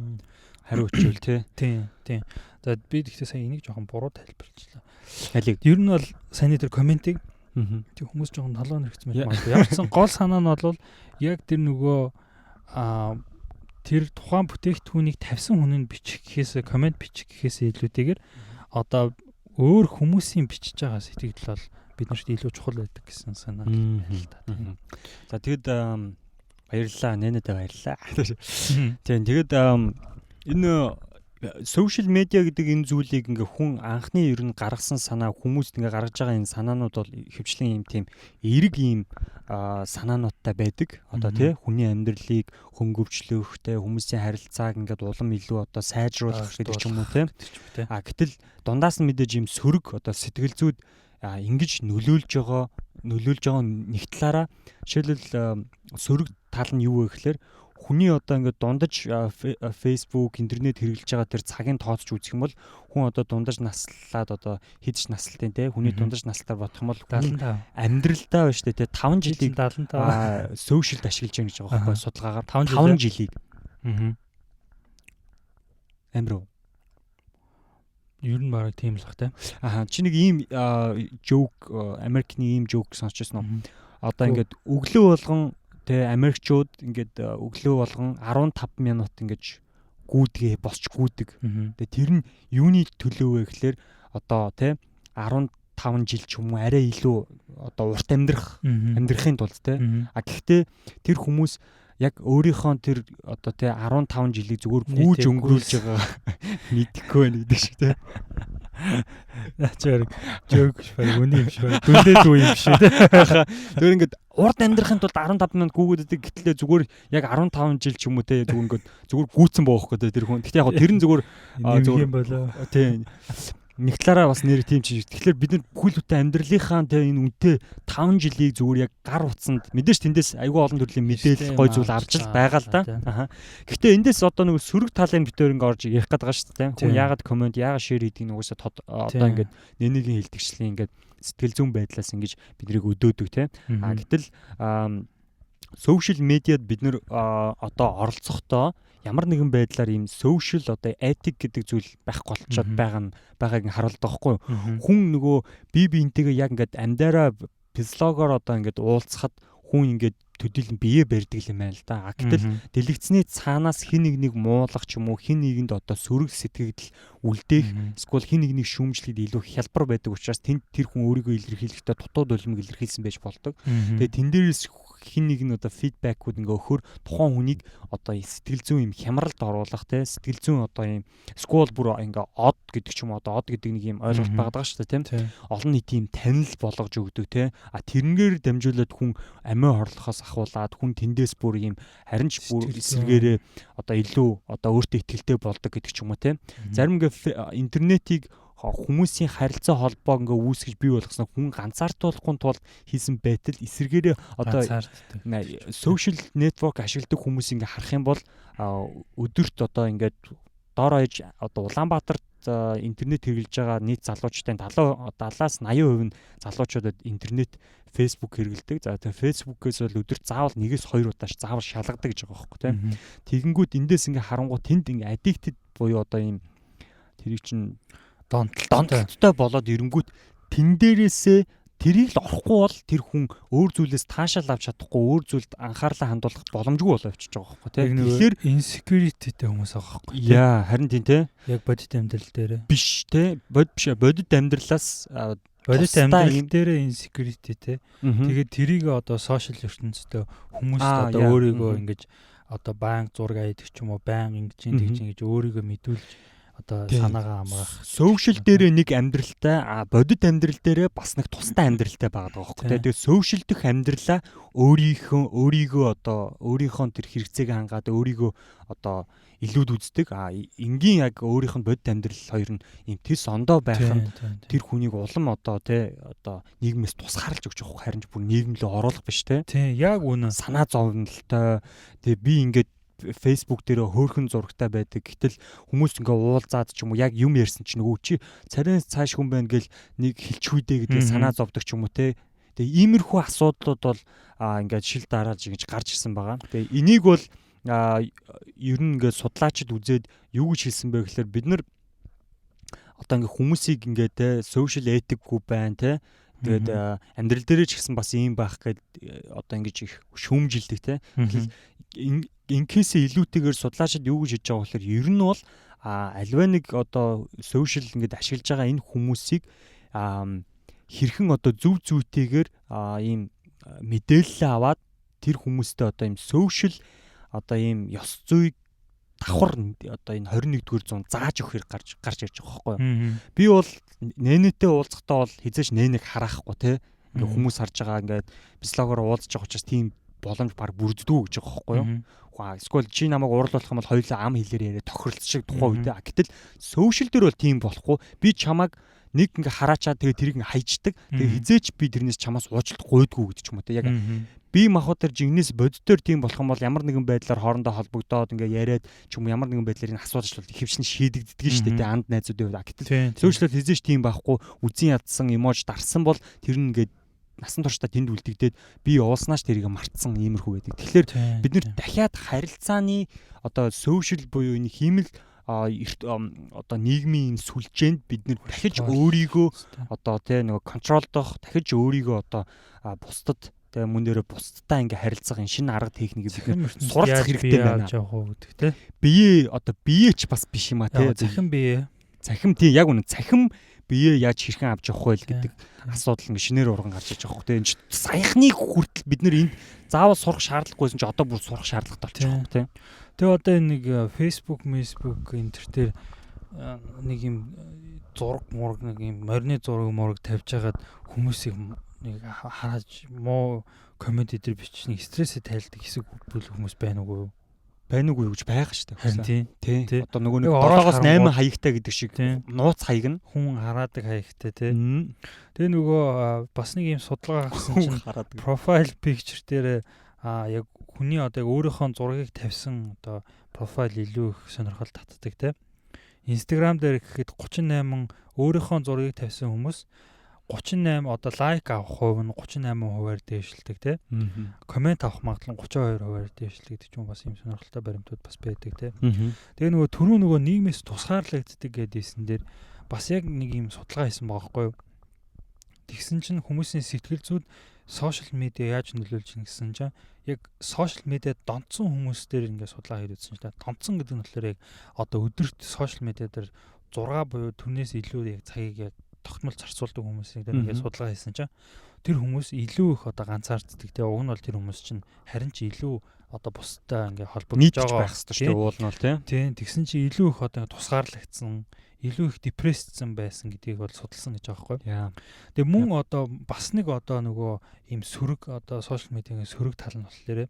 Хариу өчөөл те. Тийм. За би тэгтээ сая энийг жоохон буруу тайлбарлажлаа. Алиг. Ер нь бол саяны тэр комментиг тэг хүмүүс жоохон толгой нэрхсэн байх магадгүй. Яг ч гол санаа нь бол яг тэр нөгөө тэр тухайн бүтээгдэхүүнийг тавьсан хүн нь бичих гэхээс комент бичих гэхээс илүүтэйгээр одоо өөр хүмүүсийн бичиж байгаа сэтгэл бол биднэрт илүү чухал байдаг гэсэн санаа л та. За тэгэд баярлалаа, нэнэдэ баярлалаа. Тийм тэгэд энэ social media гэдэг энэ зүйлийг ингээ хүн анхны ер нь гаргасан санаа хүмүүст ингээ гаргаж байгаа энэ санаанууд бол хөвчлэн юм тийм эерэг юм санаануудтай байдаг. Одоо тий хүний амьдралыг хөнгөвчлөх тий хүмүүсийн харилцааг ингээд улам илүү одоо сайжруулах гэдэг ч юм уу тий. Гэтэл дундаас нь мэдээж юм сөрөг одоо сэтгэл зүйд ингэж нөлөөлж байгаа нэг талаараа жишээлбэл сөрөг тал нь юу вэ гэхээр хүний одоо ингээд дундаж Facebook, интернет хэрэглэж байгаа тэр цагийн тооцож үзэх юм бол хүн одоо дундаж наслаад одоо хэдж наслтын те хүний дундаж наслтаар бодох юм бол амьдралдаа байна шүү дээ те 5 жилийг 75 сошиалд ашиглаж байгаа гэж байгаа байхгүй судалгаагаар 5 жилийг. Амир ер нь бараг тийм л бах те. Чи нэг ийм жоок Америкний ийм жоок сонсчихсон уу? Одоо ингээд өглөө болгон тэ Америкчууд ингээд өглөө болгон 15 минут ингэж гүйдгээ босч гүйдэг. Тэгээ тэр нь юуны төлөө вэ гэхээр одоо тэ 15 жил ч юм уу арай илүү одоо урт амьдрахын тулд тэ. Гэхдээ тэр хүмүүс яг өөрийнхөө тэр одоо тэ 15 жилийг зүгээр гүйж өнгөрүүлж байгаа мэдэхгүй байна гэдэг шиг тэ. Начаар жоок швар үний юм шиг дүндээ дүү юм шиг тэ. Тэр ингээд урд амьдрахын тулд 15 минут гүйгээдэг гэтлээ зүгээр яг 15 жил ч юм уу те зүгээр гүйцэн боохгүй те тэр хүн. Гэхдээ яг тэр нь зүгээр юм болоо. Тийм. Нэг талаараа бас нэр тийм чи. Тэгэхээр бид нар бүхэл бүтэн амьдралынхаа те энэ үнэтэй 5 жилийг зүгээр яг гар утсанд мэдээж тэндээс айгүй олон төрлийн мэдээлэл гой зүйл авч л байгаа л да. Гэхдээ эндээс одоо нэг сөрөг талын битээр ингээ орж ярих гээд байгаа шүү дээ. Хүн яагаад комент яагаад шеэр хийдэг нь угаасаа одоо ингээд нэнийг хилдэгчлийн ингээд сэтгэл зүйн байдлаас ингэж биднийг өдөөдөг те. Гэтэл social media-д бид нэр одоо оролцохдоо ямар нэгэн байдлаар ийм social одоо этик гэдэг зүйл байхгүй болчиход байгааг нь харуулдаг байхгүй юу? Хүн нөгөө бие биентэйгээ яг ингээд амьдараа физиологоор одоо ингээд уулзахад хүн ингээд төдийлөн бие барьдаг юм байна л да. Гэтэл дэлгэцний цаанаас хин нэг муулах ч юм уу хин нэгэнд одоо сөрөг сэтгэгдэл үлдээх эсвэл хин нэгнийг шүүмжлэхэд илүү хялбар байдаг учраас тэр хүн өөрийгөө илэрхийлэхдээ дутууд улмыг илэрхийлсэн байж болдог. Тэгээ тэн дээрээс хин нэг нь одоо фидбэкүүд ингээ өгөхөр тухайн хүнийг одоо сэтгэл зүйн юм хямралд оруулах те сэтгэл зүйн одоо юм скул бүр ингээ од гэдэг ч юм одоо од гэдэг нэг юм ойлголт байгаа шүү дээ тийм олон нийтийн танил болгож өгдөг те тэрнгээр дамжуулаад хүн амиа хорлохоос ахуулаад хүн тэндээс бүр юм харин ч бүр эсэргээрээ одоо илүү одоо өөртөө ихтэй болдог гэдэг ч юм уу те зарим ингээ интернетийг хүмүүсийн харилцаа холбоо ингээ үүсгэж бий болгосноо хүн ганцаардуулахгүй тулд хийсэн байтал эсэргээрээ одоо social network ашигладаг хүмүүс ингээ харах юм бол өдөрт одоо ингээд доор хаяж одоо Улаанбаатарт интернет хэрэглэж байгаа нийт залуучуудын 70-аас 80% нь залуучуудад интернет Facebook хэрэглэдэг. За тэгээ Facebook-ээс бол өдөрт заавал 1-2 удаач заавал шалгадаг гэж байгаа байхгүй тийм. Тэгэнгүүт эндээс ингээ харангуй тэнд ингээ addicted буюу одоо ийм тэрийг чинь донтолтой болоод ирэнгүүт тэн дээрээсээ тэрийг л орохгүй бол тэр хүн өөр зүйлээс таашаал авч чадахгүй өөр зүйлд анхаарлаа хандуулах боломжгүй болоо явчихж байгаа байхгүй тийм. Тэгэхээр insecurity-тэй хүмүүс байгаа байхгүй. Яа, харин тийм тийм. Яг бодит амьдрал дээр. Биш тийм. Бодит амьдралаас бодит амьдрал дээр insecurity тийм. Тэгээд тэрийг одоо social ертөнцийн хүмүүс одоо өөрийгөө ингэж одоо банк зураг айдаг ч юм уу баян ингэж ингэж өөрийгөө мэдүүлж одоо Тийм. санаагаа амгаах. Social дээр нэг амьдралтай бодит амьдрал дээр бас нэг тусдаа амьдралтай байгаа байхгүй. Тэгээд social дэх амьдралаа өөрийнхөө одоо өөрийнхөө тэр хэрэгцээг хангаад өөрийгөө одоо илүүд үздэг. Энгийн яг өөрийнх нь бодит амьдрал хоёр нь юм тэс ондоо байх нь тэр хүнийг улам одоо одоо нийгмээс тусгаарлаж өгч явах харин ч бүр нийгэм рүү оруулах биш те. Тийм яг үнэ. Санаа зовнилтой. Тэгээ би ингээд Facebook дээр хөөрхөн зурагтай байдаг. Гэтэл хүмүүс ингээ уулзаад ч юм уу яг юм ярьсан чинь нөгөө чи царайнаас цааш хүн байна гэл нэг хэлчихвүдэ гэдэг санаа зовдөг ч юм уу те. Тэгээ иймэрхүү асуудлууд бол ингээд шил дараалж ингэж гарч ирсэн байгаа. Тэгээ энийг бол ер нь ингээд судлаачид үзээд юу гэж хэлсэн бэ гэхээр бид нар одоо ингээ хүмүүсийг ингээ те social ethic-гүй байна те. Тэгээд амьдрал дээр ч гэсэн бас ийм байх гээд одоо ингэж их шүүмжилдэг те. Инкээсээ илүүтэйгээр судлаачид юу гэж хэлж байгаа вэ гэхээр ер нь бол альва нэг одоо social ингээд ашиглаж байгаа энэ хүмүүсийг хэрхэн одоо зөв зүйтэйгээр ийм мэдээлэл аваад тэр хүмүүстэй одоо ийм social одоо ийм ёс зүйг давхар одоо энэ 21-р зуун зааж өгөхөр гарч ирж байгаа байхгүй юу. Би бол нэнэтэй уулзахдаа бол хизээч нэнэг хараахгүй те. Ингээ хүмүүс харж байгаа ингээд бислогоор уулзаж байгаа учраас тийм боломж баг бүрддүү гэж байгаа байхгүй юу. Эсвэл чи намайг уурлуулах юм бол хоёулаа ам хэлээр яриа тохиролцдог тухай үедээ. Гэтэл social дээр бол тийм болохгүй. Би чамайг нэг ингээ хараачаад тэгээ тэрийг хайчдаг. Тэгээ хизээч би тэрнээс чамаас уучлалт гуйдгүй гэдэг ч юм уу те. Яг би махбодор жигнэс боддоор тийм болох юм бол ямар нэгэн байдлаар хоорондоо холбогдоод ингээ яриад ч юм уу ямар нэгэн байдлаар энэ асуудал ихэвчлэн шийдэгддэг шүү дээ анд найзуудын хувьд. Гэтэл social хизээч тийм байхгүй. Үзэн ядсан эмож дарсан бол тэр нь ингээ насан туршдаа тэнд үлдэгдээд би уулснаач тэрийг мартсан иймэрхүү байдаг. Тэгэхээр бид нэр дахиад харилцааны одоо social буюу энэ хиймэл одоо нийгмийн сүлжээнд бид нэр дахиж өөрийгөө одоо нөгөө контролдох, дахиж өөрийгөө одоо бусдад мөн дээрээ бусдтай ингээ харилцах энэ шинэ арга техникийг бид нэр суралцах хэрэгтэй байна. Бие одоо биеч бас биш юм а те. Захин бие. Захим тийм яг үнэ захим бие яаж хэрхэн авч явах вэ гэдэг асуудал ингээ шинээр урган гарч иж байгаа хөө. Энэ саяхныг хүртэл бид нэр энд заавал сурах шаардлагагүйсэн ч одоо бүр сурах шаардлагатай болчих واخ тийм. Тэгээ одоо нэг Facebook энтер дээр нэг юм зураг мураг нэг юм морины зураг тавьж хагаад хүмүүсийг нэг хараад муу коммент дээр бичсэн стрессээ тайлдаг хэсэг бүл хүмүүс байна уугүй юу? Байна уугүй гэж байгаа шүү дээ. Тийм. Одоо нөгөө нэг 7-оос 8 хаягтай гэдэг шиг нууц хаяг нь хүн хараадаг хаягтай тийм. Тэгээ нөгөө бас нэг юм судалгаа гаргасан чинь profile picture дээр яг хүний одоо өөрийнхөө зургийг тавьсан одоо профайл илүү их сонирхол татдаг тийм. Instagram дээр гэхэд 38 өөрийнхөө зургийг тавьсан хүмүүс 38 одоо лайк авах хувь нь 38%-аар дээшилдэг тийм. Коммент авах магадлал 32%-аар дээшилдэг ч юм бас юм сонирхолтой баримтууд бас байдаг тийм. Тэгээ нөгөө түрүү нөгөө нийгмээс тусгаарлагддаг гэдээсэн дээр бас яг нэг юм судалгаа хийсэн байгаа байхгүй юу. Тэгсэн чинь хүмүүсийн сэтгэл зүйд сошиал медиа яаж нөлөөлж ийн гэсэн чинь яг сошиал медиа донцсон хүмүүс дээр ингээд судалгаа хийгээд үзсэн чинь донцсон гэдэг нь болохоор яг одоо өдөрт сошиал медиа дээр 6 буюу түүнээс илүү яг цагийг яг тогтмол зарцуулдаг хүмүүсийг ингээд судалгаа хийсэн чинь тэр хүмүүс илүү их одоо ганцаарддаг те уг нь бол тэр хүмүүс чинь харин ч илүү одоо бусдаа ингээд холбогдож байгаа байх хэрэгтэй шүү дээ уул нь бол тийм тэгсэн чинь илүү их одоо тусгаарлагдсан илүү их депрессцэн байсан гэдгийг бол судалсан гэж байгаа байхгүй. Тэгээ мөн одоо бас нэг одоо нөгөө ийм сөрөг одоо сошиал медиагийн сөрөг тал нь болохоор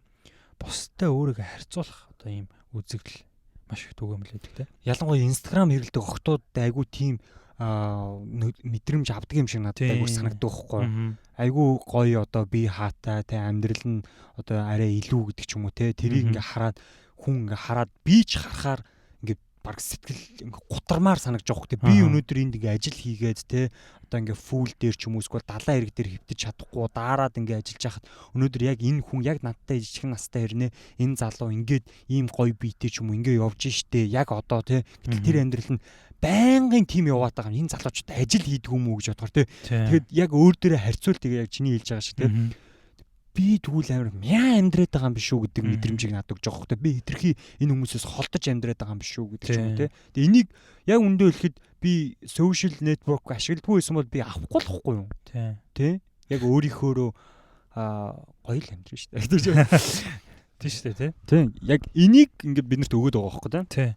бусдаа өөрийгөө харьцуулах одоо ийм үзэгдэл маш их түгээмлэдэг те. Ялангуяа Instagram хэрэглэдэг охтууд айгүй тийм мэдрэмж авдаг юм шиг надад айгүй санагддаг байхгүй. Айгүй гоё одоо би хаатай те амьдрал нь одоо арай илүү гэдэг ч юм уу те. Тэрийг ингээ хараад хүн ингээ хараад би ч харахаар ингээ баг сэтгэл ингээ гутармаар санагдаж байгаа хөөхтэй. Би өнөөдөр энд ингээ ажил хийгээд те одоо ингээ фул дээр ч юм уу эсвэл далайн хэрэг дээр хөвтөж чадахгүй даарад ингээ ажиллаж хахад өнөөдөр яг энэ хүн яг надтай жижигхэн настай хэрнээ энэ залуу ингээд ийм гоё биетэй ч юм уу ингээ явж штэ яг одоо те гэтэл тэр амьдрал нь байнгын тим яваад байгаа юм. Энэ залуучууд ажил хийдэг юм уу гэж бодохоор те. Тэгээд яг өөр дээрээ харьцуул тэгээ яг чиний хэлж байгаа шиг те. Би тэгвэл амар мяа амьдраад байгаа юм биш үү гэдэг мэдрэмжийг надад өгч байгаа хөөхтэй. Би хитрхи энэ хүмүүсээс холдож амьдраад байгаа юм биш үү гэдэг ч юм уу те. Тэгээ энийг яг үндэ хэлэхэд би social network ашигладгүй байсан бол би авахгүй л واخгүй юу. Тэ. Яг өөрийнхөөрөө гоё л амьдрын шүү дээ. Тийм шүү дээ тий. Тийм. Яг энийг ингээд биднэрт өгөөд байгаа байхгүй тий.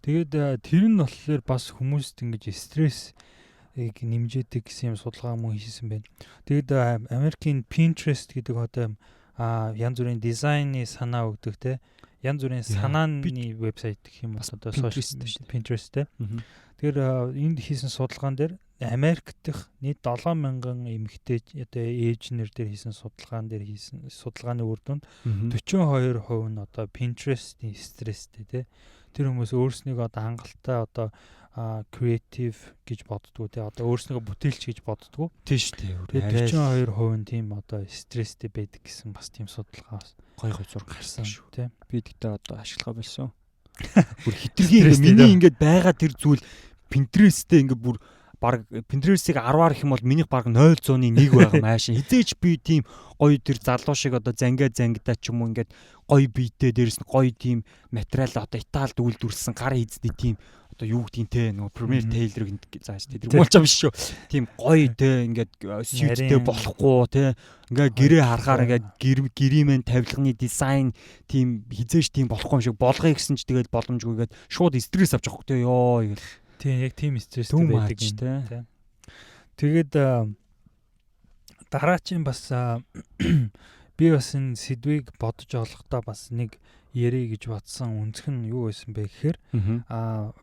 Тэгээд тэр нь болохоор бас хүмүүст ингэж стресс нэмжээдэг гэсэн юм судалгаа мөн хийсэн байна. Тэгээд Америкийн Pinterest гэдэг одоо янз бүрийн дизайны санаа өгдөг те янз бүрийн санааны вебсайт гэх юм бас одоо Pinterest те. Тэгэхээр энд хийсэн судалгаан дээр Америк дэх нийт 7,000 эмэгтэй одоо ээжнэр дээр хийсэн судалгааны үр дүнд 42% нь одоо Pinterest-ийн стресстэй те. Тэр хүмүүс өөрснийгөө одоо хангалттай одоо креатив гэж боддгоо те одоо өөрснийгөө бүтээлч гэж боддгоо. Тийш тий. 42% нь тийм одоо стресстэй байдаг гэсэн бас тийм судалгаа гой зураг гарсан шүү те. Би тэгтээ одоо ашиглахаа болсон. Бүр хитрхи миний ингээд байгаа тэр зүйл Pinterest-тэй ингээд бүр баг Pinterest-ийг 10-аар их юм бол минийх баг 0.1 байгаа маашин. Хизээч би тийм гоё тэр залуу шиг одоо зангидаа ч юм уу ингээд гоё биетэй дээрэс нь гоё тийм материал одоо Италид үйлдвэрлэсэн гар хийздэг тийм одоо юу гэдгийг те нөгөө Premier Tailor зааш те тэр муулчаа биш шүү. Тийм гоё те ингээд сүйдтэй болохгүй те ингээд гэрээ харахаар ингээд гэрийн тавилганы дизайн тийм хизээч тийм болохгүй юм шиг болгоё гэсэн ч тэгээд боломжгүйгээд шууд стресс авч явах те ёо гэл. Тийм яг тийм стресстэй байдаг юм те. Тэгээд дараачийн бас би бас энэ сэдвийг бодож олохдоо бас нэг ярих гэж бодсон үнцх нь юу байсан бэ гэхээр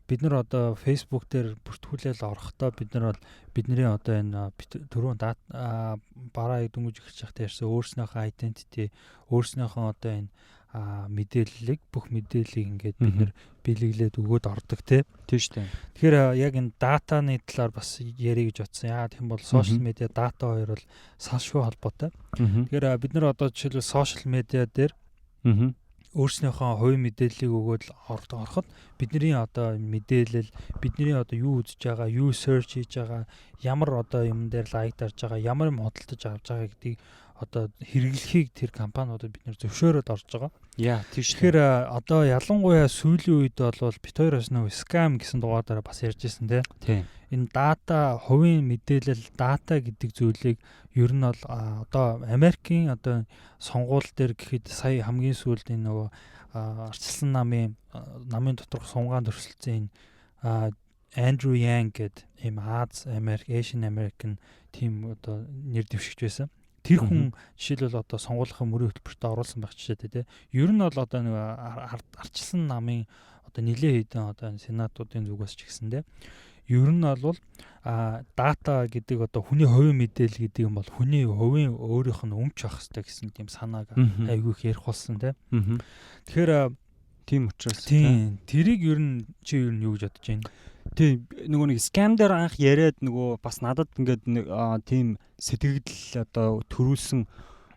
бид нар одоо Facebook дээр бүртгүүлэл орохдоо бид нар бол бидний одоо энэ түрүүн бараа дөнгөж эхэлж байхдаа ярьсан өөрснийхөө identity өөрснийхөө одоо энэ мэдээллийг бүх мэдээллийг ингээд бид нэр бэлэглээд өгөөд ордог тийм шүү дээ. Тэгэхээр яг энэ датаны талаар бас ярих гэж бодсон. Яагаад гэх юм бол сошиал медиа дата хоёр бол салшгүй холбоотой. Тэгэхээр бид нар одоо жишээлбэл сошиал медиа дээр өөрснийхөө хувийн мэдээллийг өгөөд ороход бидний одоо мэдээлэл бидний одоо юу үзэж байгаа, юу search хийж байгаа, ямар одоо юм дээр лайк дарж байгаа, ямар юм хөдөлж авч байгаа гэдгийг одоо хэрэглэхийг тэр компаниудад бид нэр зөвшөөрөөд орж байгаа. Яа тийш. Тэгэхээр одоо ялангуяа сүүлийн үед бол бит хоёроос нөгөө scam гэсэн дугаараараа бас ярьж ирсэн тийм. Энэ дата, хувийн мэдээлэл, дата гэдэг зүйлийг ер нь бол одоо Америкийн одоо сонгуул дээр гэхэд сая хамгийн сүүлд энэ нөгөө арчилсан намын доторх сунгаан төрөлцсөн энэ Andrew Yang гэдэг ийм Asian American team одоо нэр дэвшигч байсан. Тэр хүн жишээлбэл одоо сонгуулийн мөрийн хөтөлбөртөө оруулсан байх жишээтэй тийм. Ер нь бол одоо нэг арчилсан намын одоо нэлээд хэдэн одоо сенатуудын зүгээс ч гэсэн тийм. Ер нь бол дата гэдэг одоо хүний хувийн мэдээлэл гэдэг юм бол хүний хувийн өөрийнх нь өмч авах хэрэгтэй гэсэн тийм санааг айгүй их ярих болсон тийм. Тэгэхээр тийм учраас тийм тэрийг ер нь юу гэж бодож байна? Тийм нөгөө нэг scam дээр анх яриад нөгөө бас надад ингээд тийм сэтгэл одоо төрүүлсэн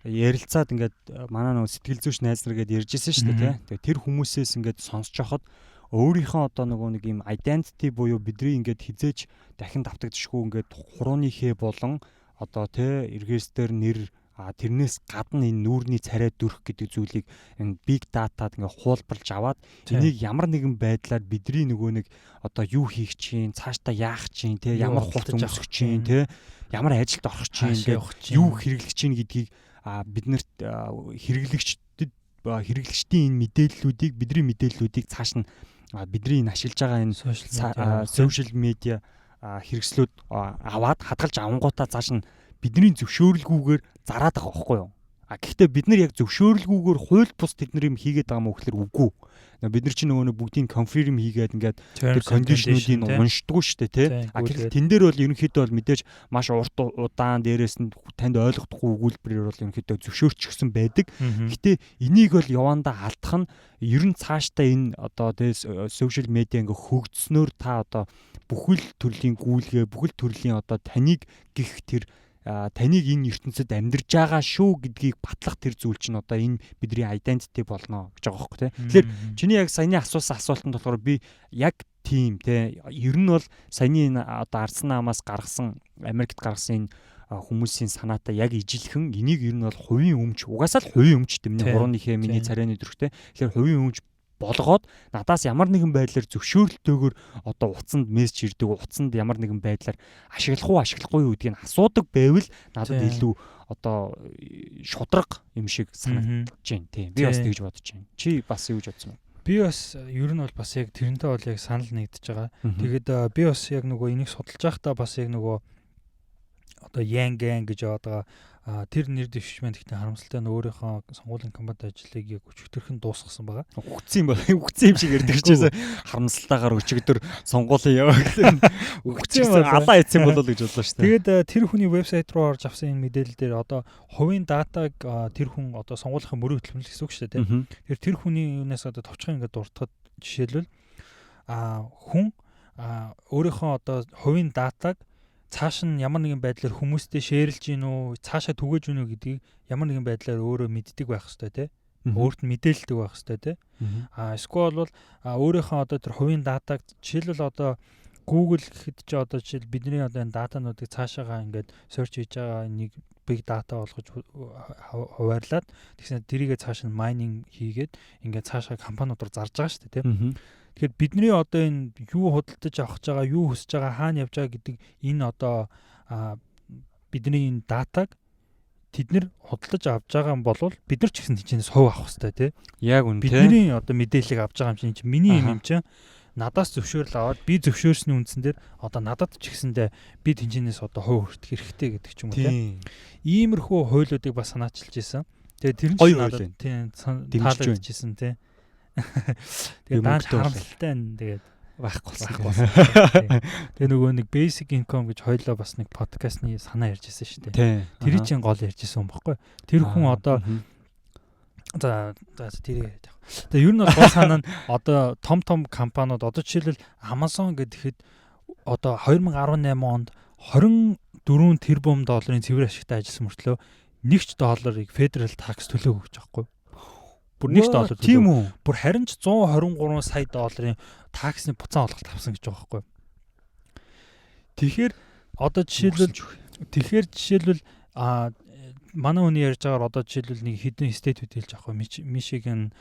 ярилцаад ингээд манай нөгөө сэтгэл зүйч найз нар гээд ярьжсэн шүү дээ тийм. Тэр хүмүүсээс ингээд сонсож хахад өөрийнхөө одоо нөгөө нэг юм identity буюу бидний ингээд хизээж дахин давтагдчихгүй ингээд хурууныхээ болон одоо тий эргээс дээр нэр тэрнээс гадна энэ нүүрний царай дүрх гэдэг зүйлийг энэ big data-д ингээ хуулбарлаж аваад энийг ямар нэгэн байдлаар бидний нөгөө нэг одоо юу хийх чинь цаашдаа яах чинь те ямар хувц өмсөх чинь те ямар ажилд орох чинь ингээ юу хэрэглэх чинь гэдгийг биднэрт хэрэглэгчдийн энэ мэдээллүүдийг бидний мэдээллүүдийг цааш нь бидний энэ ашиглаж байгаа энэ social media хэрэгслүүд аваад хадгалж авангуудаа цааш нь бидний зөвшөөрлгүйгээр зараад байгаа байхгүй юу? Гэхдээ бид нар яг зөвшөөрлгүйгээр хууль бус тэдний юм хийгээд байгаа мó гэхэлэр үгүй. Бид нар чинь нөгөө бүгдийн confirm хийгээд ингээд тэр кондишнуудыг уншдаггүй шүү дээ тий. Гэхдээ тэн дээр бол ерөнхийдөө бол мэдээж маш урт удаан дээрээс нь танд ойлгохдохгүй өгүүлбэрээр бол ерөнхийдөө зөвшөөрчихсөн байдаг. Гэхдээ энийг бол явандаа алдах нь ер нь цаашдаа энэ одоо тий social media ингээ хөгжснөөр та одоо бүхэл төрлийн гүйлгээ бүхэл төрлийн одоо таныг гих тэр таныг энэ ертөнцид амьдарч байгаа шүү гэдгийг батлах тэр зүйл чинь одоо энэ бидний identity болно гэж байгаа байхгүй тий. Тэгэхээр чиний яг саяны асуусан асуултанд болохоор би яг тийм тий ер нь бол саяны одоо ардсан намаас гаргасан Америкт гаргасан энэ хүмүүсийн санаатай яг ижилхэн энийг ер нь бол хувийн өмч угаасаа л хувийн өмч тэмнэ хурууныхээ миний царайны дөрхтэй. Тэгэхээр хувийн өмч болгоод надаас ямар нэгэн байдлаар зөвшөөрлөлтөөр одоо утсанд мессеж ирдэг утсанд ямар нэгэн байдлаар ашиглахгүй юу гэдгийг асуудаг байвал надад илүү одоо шудраг юм шиг санагдаж байна тийм. Би бас тэгж бодож байна. Чи бас юу гэж бодсон бэ? Би бас ер нь бол бас яг тэрнтэй бол яг санал нэгдэж байгаа. Тэгээд би бас яг нөгөө энийг судалж байхдаа бас яг нөгөө одоо Yang гэж яваад байгаа тэр нэр дэвшмэн гэхдээ харамсалтай нь өөрийнхөө сонгуулийн компанид ажлыг яг өчигдөрхөн дуусгасан байгаа. Үгцсэн юм шиг ярьдаг ч гэсэн харамсалтайгаар өчигдөр сонгуулийн яваа гэсэн үгцсэн алаа хийсэн болов гэж бодлоо шүү дээ. Тэгээд тэр хүний вебсайт руу орж авсан энэ мэдээлэл дээр одоо хувийн датаг тэр хүн одоо сонгуулийнхаа мөрөө хөтөлмөл гэсэн үг шүү дээ. Тэр хүний юунаас одоо товчхон ингээд дуртахад жишээлбэл хүн өөрийнхөө одоо хувийн датаг цааш нь ямар нэгэн байдлаар хүмүүстэй шеэрлж гин үү, цаашаа түгэж гин үү гэдгийг ямар нэгэн байдлаар өөрөө мэддэг байх хэрэгтэй тий. Өөрт нь мэдээлдэг байх хэрэгтэй тий. Эсвэл бол өөрийнхөө одоо тэр хувийн датаг жишээлбэл одоо Google гэхэд ч одоо жишээл бидний одоо энэ датануудыг цаашаага ингээд search хийж байгаа нэг big data болгож хуваарлаад тэгсэн тэрийгээ цааш нь mining хийгээд ингээд цаашаа компаниудаар зарж байгаа шүү дээ тий. Тэгэхээр бидний одоо энэ юу худалдаж авах гэж байгаа, юу хүсэж байгаа, хаана явж байгаа гэдэг энэ одоо бидний энэ датаг тэд нэр худалдаж авч байгаа юм бол бид нар ч гэсэн тийчнээс хувь авах хэрэгтэй тий. Яг үнэ тий. Бидний одоо мэдээллийг авч байгаа юм чинь миний юм чинь надаас зөвшөөрөл аваад би зөвшөөрсний үндсэн дээр одоо надад ч гэсэндээ би тэнцэнээс одоо хувь хүртэх хэрэгтэй гэдэг ч юм уу тий. Иймэрхүү хуйлуудыг бас санаачилж ийсэн. Тэгээ тэр нь надад тий таалагдчихсэн тий. Тэгээд даанч харамсалтай нь тэгээд байхгүй болсон. Тэгээ нөгөө нэг basic income гэж хоёлоо бас нэг подкастны санаа ярьжсэн шүү дээ. Тэр чинь гол ярьжсэн юм баггүй. Тэр хүн одоо за тэр яг. Тэгээ ер нь гол санаа нь одоо том компаниуд одоо жишээлбэл Amazon гэхэд одоо 2018 онд 24 тэрбум долларын цэвэр ашигтай ажилласан мөртлөө $1 federal tax төлөөгүй гэж байхгүй. Бүр $1 тийм үү? Бүр харин ч $123 сая таксны буцаан олголт авсан гэж байгаа байхгүй. Тэгэхээр одоо жишээлбэл манай хүний ярьж байгаагаар одоо жишээлбэл нэг хідэн стейтүүд хэлж байгаа байхгүй. Мишигэн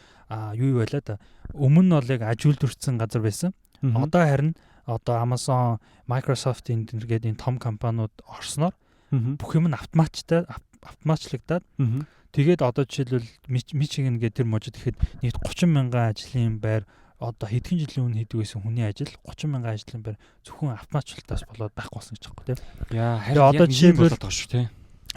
юу байлаа да. Өмнө нь бол яг аж үйлдвэрчсэн газар байсан. Одоо харин одоо Amazon, Microsoft гэдэг энэ том компаниуд орсноор бүх юм нь автоматчлагдаад тэгээд одоо жишээлбэл Мичигэн гэдэг тэр мужид ихэд нийт 30,000 ажлын байр одоо хэдхэн жилийн өмнө хийдэг байсан хүний ажил 30,000 ажлын байр зөвхөн автоматчлалтаас болоод байхгүй болсон гэж байгаа юм тийм. Яа, одоо жишээлбэл болоод байгаа шүү тийм.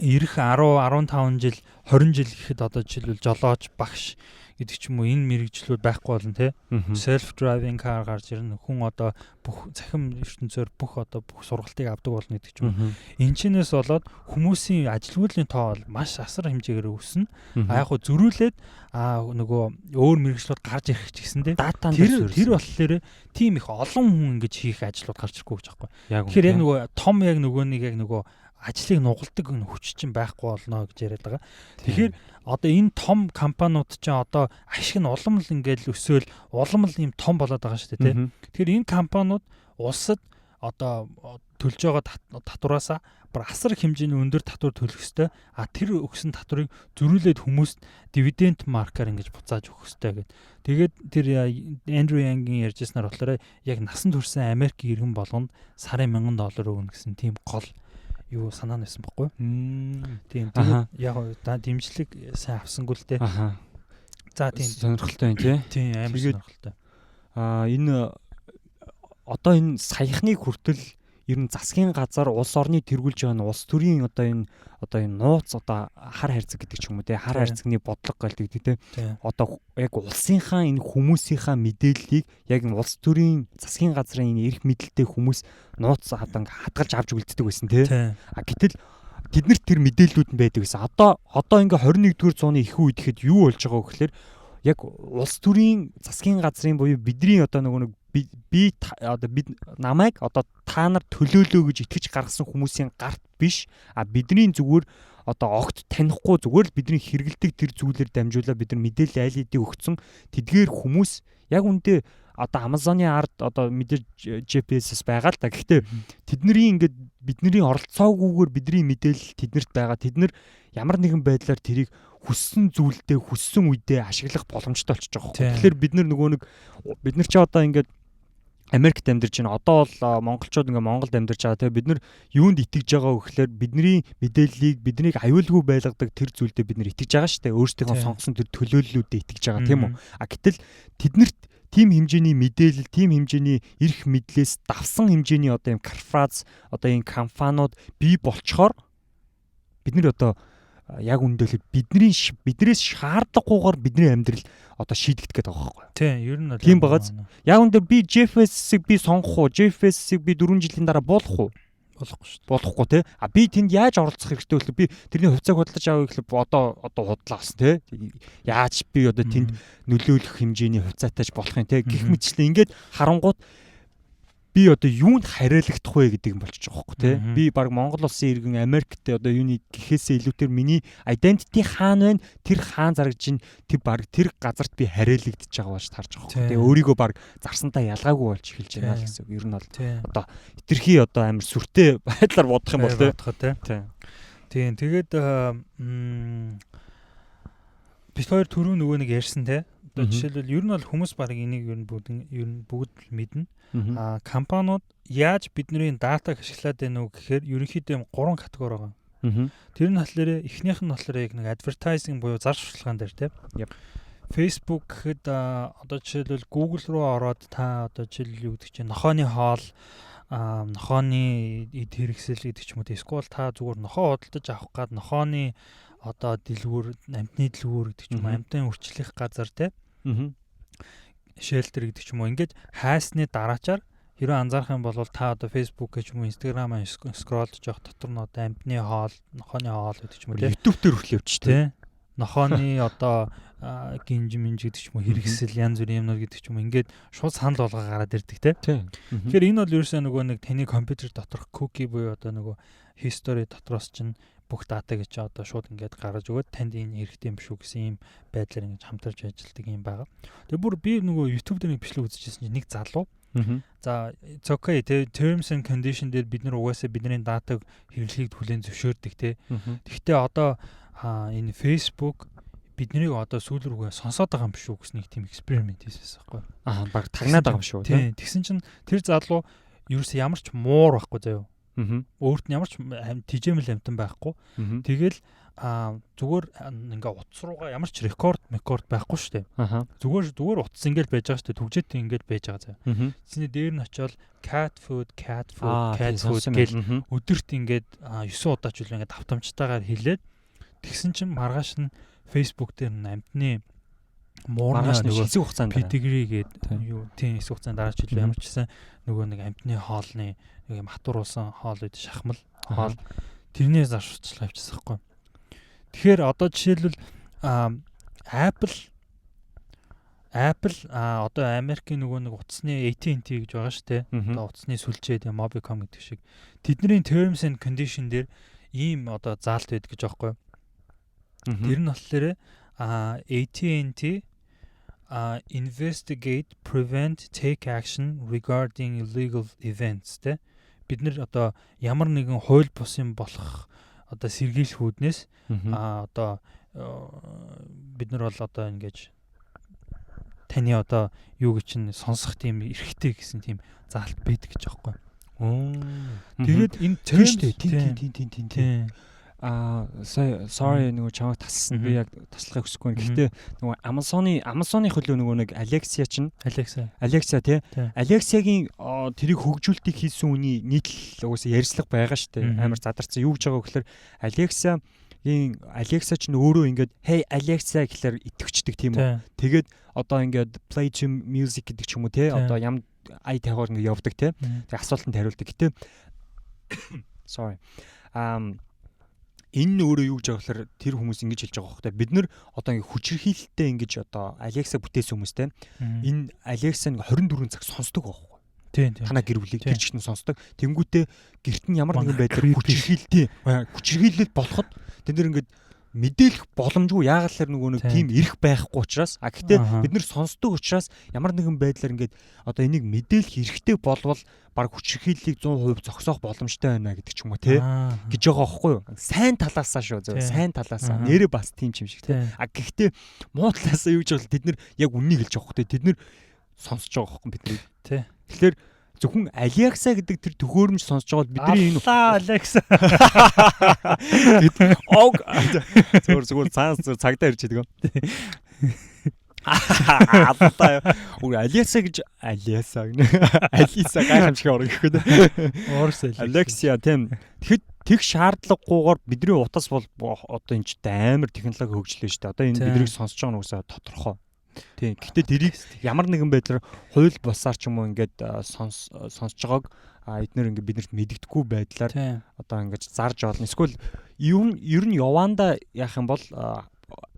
Ирэх 10, 15 жил, 20 жил гэхэд одоо жишээлбэл жолооч, багш гэдэг ч юм уу энэ мэрэгжлүүд байхгүй болно тий. Self driving car гарч ирнэ. Хүн одоо бүх захим ертөнцөөр бүх сургалтыг авдаг болно гэдэг ч юм уу. Энэчнээс болоод хүмүүсийн ажилгүйдлийн тоо бол маш асар хэмжээгээр өснө. Яг хөө зөрүүлээд нөгөө өөр мэрэгжлүүд гарч ирэх ч гэсэн тий. Тэр болохоор тийм их олон хүн ингэж хийх ажлууд гарч ирэхгүй гэж байхгүй. Тэгэхээр яг нөгөө том яг нөгөө ажлыг нугалдаг хүч чинь байхгүй болно гэж яриад байгаа. Тэгэхээр одоо энэ том компаниуд чинь одоо ашиг нь улам л ингээл өсөөл улам л юм том болоод байгаа шүү дээ тийм. Тэгэхээр энэ компаниуд улсад одоо төлж байгаа татвараасаа бар асар хэмжээний өндөр татвар төлөх ёстой. Тэр өгсөн татварыг зөрүүлээд хүмүүст дивиденд маркаар ингэж буцааж өгөх ёстой гэдэг. Тэгээд тэр Эндрю Янгийн ярьжсанаар болохоор яг насан туршсан Америк иргэн болгонд сарын $1,000 өгнө гэсэн тийм гол юу санаа нь байсан байхгүй. Тийм. Яг дэмжлэг сайн авсангүй л дээ. За тийм сонирхолтой юм тий. Тийм амар сонирхолтой. Энэ одоо энэ саяхныг хүртэл ер нь засгийн газар улс орны тэргүүлж байгаа нь улс төрийн одоо энэ нууц одоо хар хайрцаг гэдэг ч юм уу тий. Хар хайрцагны бодлого гэлдэг тий. Одоо яг улсынхаа энэ хүмүүсийнхаа мэдээллийг яг улс төрийн засгийн газрын энэ эрх мэдэлтэй хүмүүс нууц хадгалж авч үлддэг байсан тий. Гэтэл тэднэрт тэр мэдээллүүд нь байдаг гэсэн. Одоо ингээ 21-р зууны их үед ихэд юу болж байгаа вэ гэхээр яг улс төрийн засгийн газрын буюу бидний одоо нэг бид намайг одоо та нар төлөөлөө гэж итгэж гаргасан хүмүүсийн гарт биш бидний зүгээр одоо огт танихгүй зүгээр л бидний хэрэгэлдэг тэр зүйлээр дамжуулаад бид нар мэдээлэл айл хэдийг өгсөн тэдгээр хүмүүс яг үндэ одоо Amazon-ы ард одоо мэдээж GPS-с байгаа л та. Гэхдээ тэдний ингээд бидний оролцоогүйгээр бидний мэдээлэл тэднэрт байгаа. Тэд нар ямар нэгэн байдлаар тэрийг хүссэн зүйлдээ хүссэн үедээ ашиглах боломжтой болчихж байгаа. Тэгэхээр бид нар нөгөө бид нар ч одоо ингээд Америкт амьдарч байна. Одоо бол монголчууд ингээ Монголд амьдарч байгаа. Тэгээ бид нар юунд итгэж байгаа вэ гэхээр бидний мэдээллийг биднийг аюулгүй байлгадаг тэр зүйлдээ бид нар итгэж байгаа шүү дээ. Өөрсдийнхөө сонгосон тэр төлөөллүүдэд итгэж байгаа тийм үү? Гэтэл тэднэрт тийм хэмжээний мэдээлэл, тийм хэмжээний эрх мэдлээс давсан хэмжээний одоо юм корпорац, одоо энэ компаниуд бий болчхоор бид нар одоо яг үндэлээд биднээс шаардлагагүйгээр бидний амьдрал одоо шийдэгдэх гээд байгаа байхгүй юу? Тийм, ер нь тийм багаз. Яг үндэ би JFS-ийг би сонгох уу? JFS-ийг би 4 жилийн дараа болох уу? Болохгүй шүү дээ. Болохгүй те. Би тэнд яаж оролцох хэрэгтэй вэ? Би тэрний хувьцааг худалдаж авъя гэхэл одоо худлаас те. Яаж би одоо тэнд нөлөөлөх хэмжээний хувьцаатайч болох юм те. Гэх мэтчлээ ингээд харангуут би одоо юунд хариалагдах вэ гэдэг юм болчих жоохоо те. Би баг Монгол улсын иргэн Америкт одоо юуны гэхээсээ илүүтэй миний identity хаана байна? Тэр хаан зарагж ин тэр баг тэр газарт би хариалагдчих байгаа болж тарж байгаа хөө. Тэгээ өөрийгөө баг зарсантаа ялгаагүй болж эхэлж байна л гэсэн үг. Ер нь бол одоо хитрхи одоо амар сүртэй байдлаар бодох юм бол те. Тийм. Тэгээд бид хоёр түрүү нөгөө нэг ярьсан те. Одоо жишээлбэл ер нь бол хүмүүс баг энийг ер нь бүгд мэднэ. Компаниуд яаж бидний датаг ашиглаад байна уу гэхээр ерөнхийдөө 3 категори байгаа. Тэр нь болохоор эхнийх нь болохоор яг нэг advertising буюу зар сурталчилгаан дээр тийм. Facebook гэхэд одоо жишээлбэл Google руу ороод та одоо жишээл юу гэдэг чинь нохооны хоол, нохооны эд хэрэгсэл гэдэг ч юм уу. Эсвэл та зүгээр нохоо худалдаж авах гад нохооны одоо дэлгүүр, амтны дэлгүүр гэдэг ч юм уу, амтны үрчлэх газар тийм. Shelter гэдэг ч юм уу. Ингээд хайсны дараачаар хэрэв анзаарах юм бол та одоо Facebook гэж юм уу, Instagram-аа скроллж явах дотор нь одоо амтны хоол, нохооны хоол гэдэг ч юм уу тийм. YouTube дээр хүртэл явчих тийм. Нохооны одоо гинж минж гэдэг ч юм уу, хэрэгсэл янз бүрийн юмнууд гэдэг ч юм уу. Ингээд шууд санал болгоо гараад ирдэг тийм. Тэгэхээр энэ бол ерөөсөө нөгөө нэг таны компьютер доторх cookie буюу одоо нөгөө history дотроос чинь бүх дата гэж одоо шууд ингээд гаргаж өгөөд танд энэ хэрэгтэй юм шүү гэсэн ийм байдлаар ингэж хамтарч ажилладаг юм байгаа. Тэгээ бүр би нөгөө YouTube дээр нэг бичлэг үзчихсэн чинь нэг залуу. За it's okay те terms and condition дээр бид нар угаасаа бидний датаг хэрэглэхийг хүлээн зөвшөөрдөг те. Гэхдээ одоо энэ Facebook биднийг одоо сүүл рүүгээ сонсоод байгаа юм биш үү гэсэн нэг тийм эксперимент хийсэн байхгүй. Баг тагнаад байгаа юм шүү те. Тэгсэн чинь тэр залуу ерөөсөө ямар ч муур байхгүй заяа. Өөрт нь ямар ч тижээмэл амтан байхгүй. Тэгэл зүгээр ингээ утас руугаа ямар ч рекорд байхгүй шүү дээ. Зүгээр утас ингээл байж байгаа шүү дээ. Түгжээтэй ингээл байж байгаа заа. Тэсний дээр нь очиод cat food гэл өдөрт ингээд 9 удаа ч үл ингээд автомжтайгаар хэлээд тэгсэн чинь маргааш нь Facebook дээр амтны муурны нөгөө хэсэг хугацаанд pedigree гэдэг юу тийм хэсэг хугацаанд дараа ч илүү ямар ч гэсэн нөгөө нэг амтны хоолны нэг юм хатууруулсан хоол үед шахмал хоол тэрний зар сурталчилгаа авчихсан байхгүй. Тэгэхээр одоо жишээлбэл Apple одоо Америкийн нөгөө нэг утасны AT&T гэж байгаа шүү дээ. Одоо утасны сүлжээ тийм Mobicom гэдэг шиг тэдний terms and condition дээр ийм одоо заалт байдаг гэж байгаа байхгүй. Тэр нь болохоор AT&T investigate, prevent, take action regarding illegal events те. Бид нэр одоо ямар нэгэн хууль бус юм болох одоо сэргийлхүүднээс одоо бид нар бол одоо ингэж таны одоо юу гэж чинь сонсох тийм эрхтэй гэсэн тийм заалт байдаг гэж аахгүй. Тэгээд энэ тийм sorry нөгөө чамайг тассан. Би яг таслахыг хүсэхгүй. Гэхдээ нөгөө Amazon-ы хөлөө нөгөө нэг Alexa тий. Alexa-гийн тэрийг хөгжүүлэлтийг хийсэн үний нийтлэл угаасаа ярьцлага байгаа шүү дээ. Амар задарсан. Юу гэж байгаа вэ гэхээр Alexa ч өөрөө ингээд hey Alexa гэхэлэр итгэвчдэг тийм үү. Тэгээд одоо ингээд play to music гэдэг ч юм уу тий. Одоо ям ай тайгаар ингээд явдаг тий. Тэг асуултанд хариулдаг. Гэтэ sorry. Энэ нь өөрөө юу гэж байгаа гэхээр тэр хүмүүс ингэж хэлж байгаа хөөхтэй бид нар одоо ингэ хүчирхийлэлтэй ингэж одоо Alexa бүтээсэн хүмүүстэй энэ Alexa нэг 24 цаг сонсдог байхгүй. Тийм. Танаа гэр бүлийг тэр чигт нь сонсдог. Тэнгүүтээ гэрт нь ямар нэгэн байдлаар хүчирхийлэл болоход тэд нар ингэ мэдээлэх боломжгүй яагаад нөгөө нэг тийм эрх байхгүй учраас гэхдээ бид нар сонсдог учраас ямар нэгэн байдлаар ингээд одоо энийг мэдээлэх эрхтэй болвол баг хүчирхийллийг 100% зогсоох боломжтой байна гэдэг ч юм уу те гэж байгаа байхгүй юу. Сайн талаасаа шүү зөв сайн талаасаа нэрээ бас тийм ч юм шиг те. Гэхдээ муу талаасаа юу гэж бол тэд нар яг үннийг хэлж байгаа хөөхтэй тэд нар сонсож байгаа хөөхгүй бидний. Тий. Тэгэхээр зөвхөн Alexa гэдэг тэр төхөөрөмж сонсож байгаа бол бидний энэ Alexa зүгээр цаанаас цагдаа ирж байгаа. Алиса гэж Алиса гайхамшиг орно гэхэд Алексия тийм тэгэхэд тэг шаардлагагүйгээр бидний утас бол одоо энэ ч амар технологи хөгжлөө шүү дээ. Одоо энэ биднийг сонсож байгаа нь үгүйсээ тодорхой. Тийм. Гэхдээ тэрийг ямар нэгэн байдлаар хууль бусаар ч юм уу ингээд сонсож байгааг эднэр ингээд биднэрт мэддэхгүй байдлаар одоо ингээд зарж олно. Эсвэл ер нь яванда яах юм бол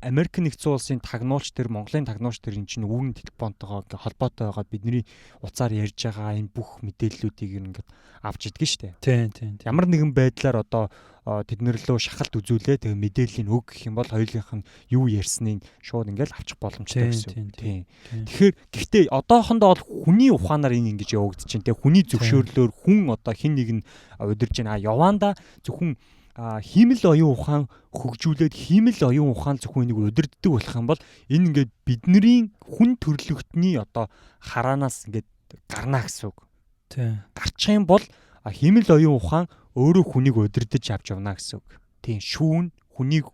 Америк нэгдсэн улсын тагнуулч тэр Монголын тагнуулч тэр энэ чинь үүрэн телефонтойгоо ингээ холбоотой байгаа бидний уцаар ярьж байгаа энэ бүх мэдээллүүдийг ингээд авч идэх штэ. Тийм. Ямар нэгэн байдлаар одоо тэднэрлөө шахалт үзүүлээ тэгээ мэдээллийг өг гэх юм бол хоёулынх нь юу ярьсныг шууд ингээл авчих боломжтой гэсэн. Тийм. Тэгэхээр гэхдээ одоохондоо бол хүний ухаанаар энэ ингэж явагдаж байна. Тэгээ хүний зөвшөөрлөөр хүн одоо хин нэг нь удирж байна. Яванда зөвхөн хиймэл оюун ухаан хөгжүүлээд хиймэл оюун ухаан зөвхөн энийг удирддаг болох юм бол энэ ингээд бидний хүн төрлөختний одоо хараанаас ингээд гарна гэсэн үг. Тийм. Гарчих юм бол хиймэл оюун ухаан өөрөө хүнийг удирдах авч явна гэсэн үг. Тийм. Хүнийг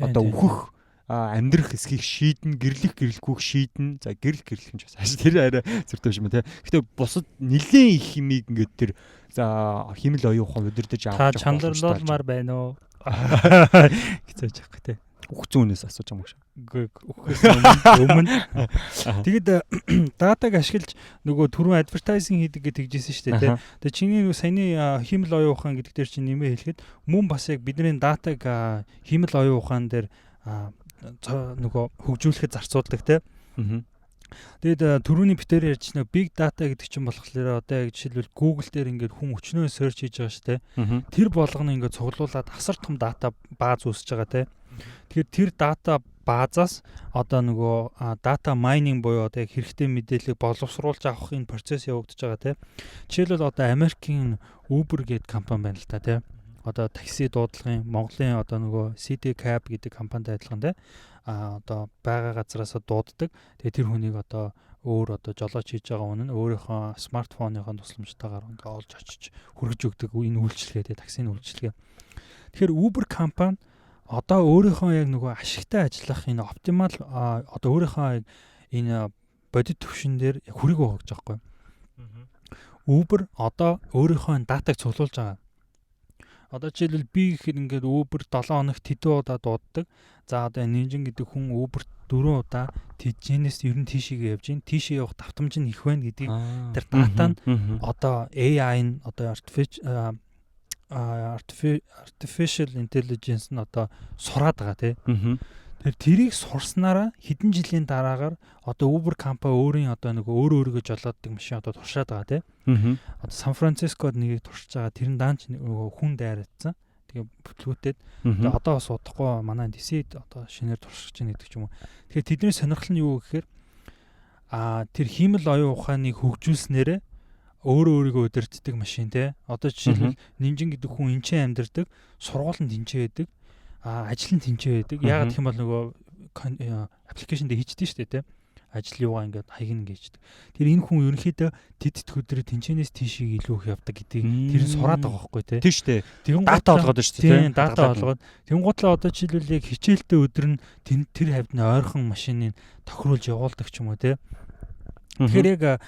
одоо өөхөх амьдрах хэсгийг шийдэн, гэрлэхгүйг шийдэн. За гэрлэх юм ч бас тэр арай зөртөө юм те. Гэхдээ бусад нэлээд их химиг ингээд тэр за химэл оюун ухаан удирдах авч чанарлуулмаар байна уу гэж яахгүй те. Үхцүүнээс асууж байгаа юм шиг. Үхээс өмнө. Тэгэд датаг ашиглаж нөгөө түрүүн advertising хийдэг гэж тэгжсэн шүү дээ те. Тэгээ чиний саяны химэл оюун ухаан гэдэг дээр чинь нэмээ хэлэхэд мөн бас яг бидний датаг химэл оюун ухаан дээр нөгөө хөгжүүлэхэд зарцуулдаг те. Тэгээд түрүүний битээр ярьж нэг big data гэдэг чинь болохоор одоо яг жишээлбэл Google дээр ингээд хүн өчнөө search хийж байгаа шүү те. Тэр болгоно ингээд цуглуулад асар том дата бааз үүсэж байгаа те. Тэгэхээр тэр дата баазаас одоо нөгөө data mining буюу одоо яг хэрэгтэй мэдээллийг боловсруулж авах энэ процесс явагдаж байгаа те. Жишээлбэл одоо Америкийн Uber гэдэг компани байна л та те. Одоо такси дуудлагын Монголын одоо нөгөө CD Cab гэдэг компанитай адилхан те. Одоо байгаа газараасаа дууддаг. Тэгээ тэр хүнийг одоо өөр одоо жолооч хийж байгаа үнэн өөрийнхөө смартфоныхоо тусламжтайгаар ингээ олж очиж хүргэж өгдөг энэ үйлчилгээ те таксины үйлчилгээ. Тэгэхээр Uber компани одоо өөрийнхөө яг нөгөө ашигтай ажиллах энэ оптимал одоо өөрийнхөө энэ бодит төвшин дээр яг хүрэг байгаа гэж байгаа юм. Uber одоо өөрийнхөө датаг цуглуулж байгаа. Одоо жишээлбэл би гэхэд ингээд Uber 7 хоногт хэдэн удаа дууддаг. За одоо Ninja гэдэг хүн Uber 4 удаа тийжээс ер нь тийшээ явж гин. Тийшээ явах давтамж нь их байна гэдгийг тэр дата нь одоо AI нь одоо artificial intelligence нь одоо сураад байгаа тий. Тэрийг сурснараа хэдэн жилийн дараагаар одоо Uber компани өөрийн одоо нэг өөрийгөө жолооддаг машин одоо туршаад байгаа тий. Одоо Сан Францискод нэгийг туршиж байгаа тэр нь даанч хүн дайрагдсан. Тэгээ бүтлгүүтээд одоо бас удахгүй манай DC одоо шинээр туршиж байна гэдэг ч юм уу. Тэгэхээр тэдний сонирхол нь юу гэхээр тэр хиймэл оюун ухааныг хөгжүүлснээрээ өөрийгөө удирддаг машин тий. Одоо жишээлбэл Ninja гэдэг хүн энэ ч амьдардаг, сургуулинд тэнцээ байдаг. Ажил нь тэнцээ байдаг. Яагаад гэх юм бол нөгөө аппликейшн дээр хийчихдээ шүү дээ тий. Ажил юугаа ингээд хаягна гэждэг. Тэр энэ хүн ерөнхийдөө тэд өдрөө тэнцэнээс тийшээ илүү их явдаг гэдгийг тэр нь сураад байгаа байхгүй тий. Тийм шүү дээ. Дата олгоод шүү дээ тий. Дата олгоод. Тэнгуудлаа одоо жишээлбэл яг хичээлтэй өдөр нь тэр хавьд нь ойрхон машиныг тохируулж явуулдаг ч юм уу тий. Тэгэхээр яг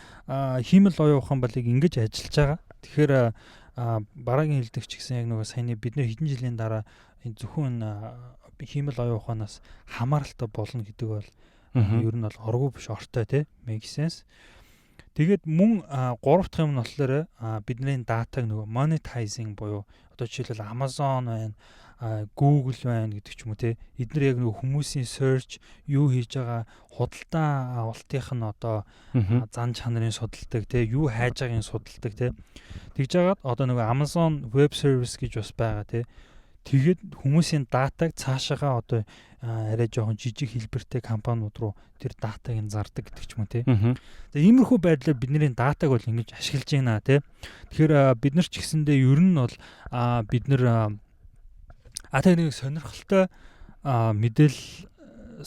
хиймэл оюун ухаан балыг ингэж ажиллаж байгаа. Тэгэхээр бараагийн хэлдэг ч гэсэн яг нөгөө саяны бид нэр хэдэн жилийн дараа энэ зөвхөн хиймэл оюун ухаанаас хамааралтай болно гэдэг бол ер нь бол оргүй биш ортой тий. Make sense. Тэгээд мөн 3 дахь юм нь болохоор бидний датаг нөгөө monetizing буюу одоо жишээлбэл Amazon байна, Google байна гэдэг ч юм уу тий. Эдгээр яг нөгөө хүмүүсийн search юу хийж байгаа худалдаа авалтынх нь одоо зан чанарын судалдаг тий, юу хайж байгааг судалдаг тий. Тэгж жагаад одоо нөгөө Amazon Web Service гэж бас байгаа тий. Тэгээд хүмүүсийн датаг цаашаага одоо арай жоохон жижиг хэлбэртэй компаниуд руу тэр датаг нь зардаг гэдэг ч юм уу тий. За иймэрхүү байдлаар бидний датаг бол ингэж ашиглаж байна тий. Тэгэхээр бид нар ч гэсэндээ ер нь бол бид нар тэг нэг сонирхолтой мэдээлэл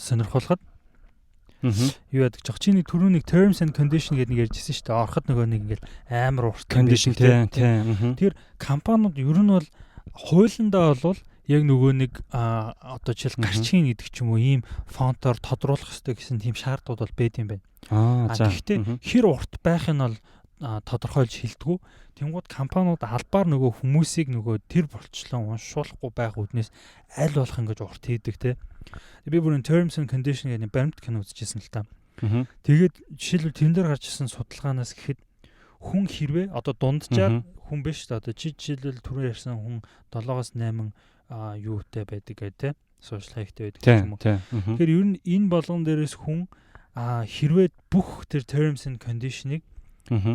сонирхолоход юу яадаг ч чиний түрүүний terms and condition гэдэг нэг ярьжсэн шүү дээ. Ороход нөгөө нэг ингээл амар урт condition тий. Тэр компаниуд ер нь бол хуулиндаа бол яг нөгөө нэг одоо жишээл гарчгийн гэдэг ч юм уу ийм фонтоор тодруулах хэрэгтэй гэсэн тийм шаардлагууд бол байд юм байна. Гэхдээ хэр урт байх нь бол тодорхойлж хэлдэггүй. Тэнгууд компаниуд албаар нөгөө хүмүүсийг нөгөө тэр болчлон уншуулахгүй байх үднээс аль болох ингэж урт хийдэг те. Би бүрэн terms and condition гэдэг баримт кино үзчихсэн л та. Тэгээд жишээлбэл тэрэн дээр гарч ирсэн судалгаанаас гэхэд хүн хэрвээ одоо дунджаар хүн биш та одоо жишээлбэл түрүү ярьсан хүн 7-8 юутай байдаг гэх те. Social хайхтай байдаг юм уу. Тэгэхээр ер нь энэ болгон дээрээс хүн хэрвээ бүх тэр terms and condition-ыг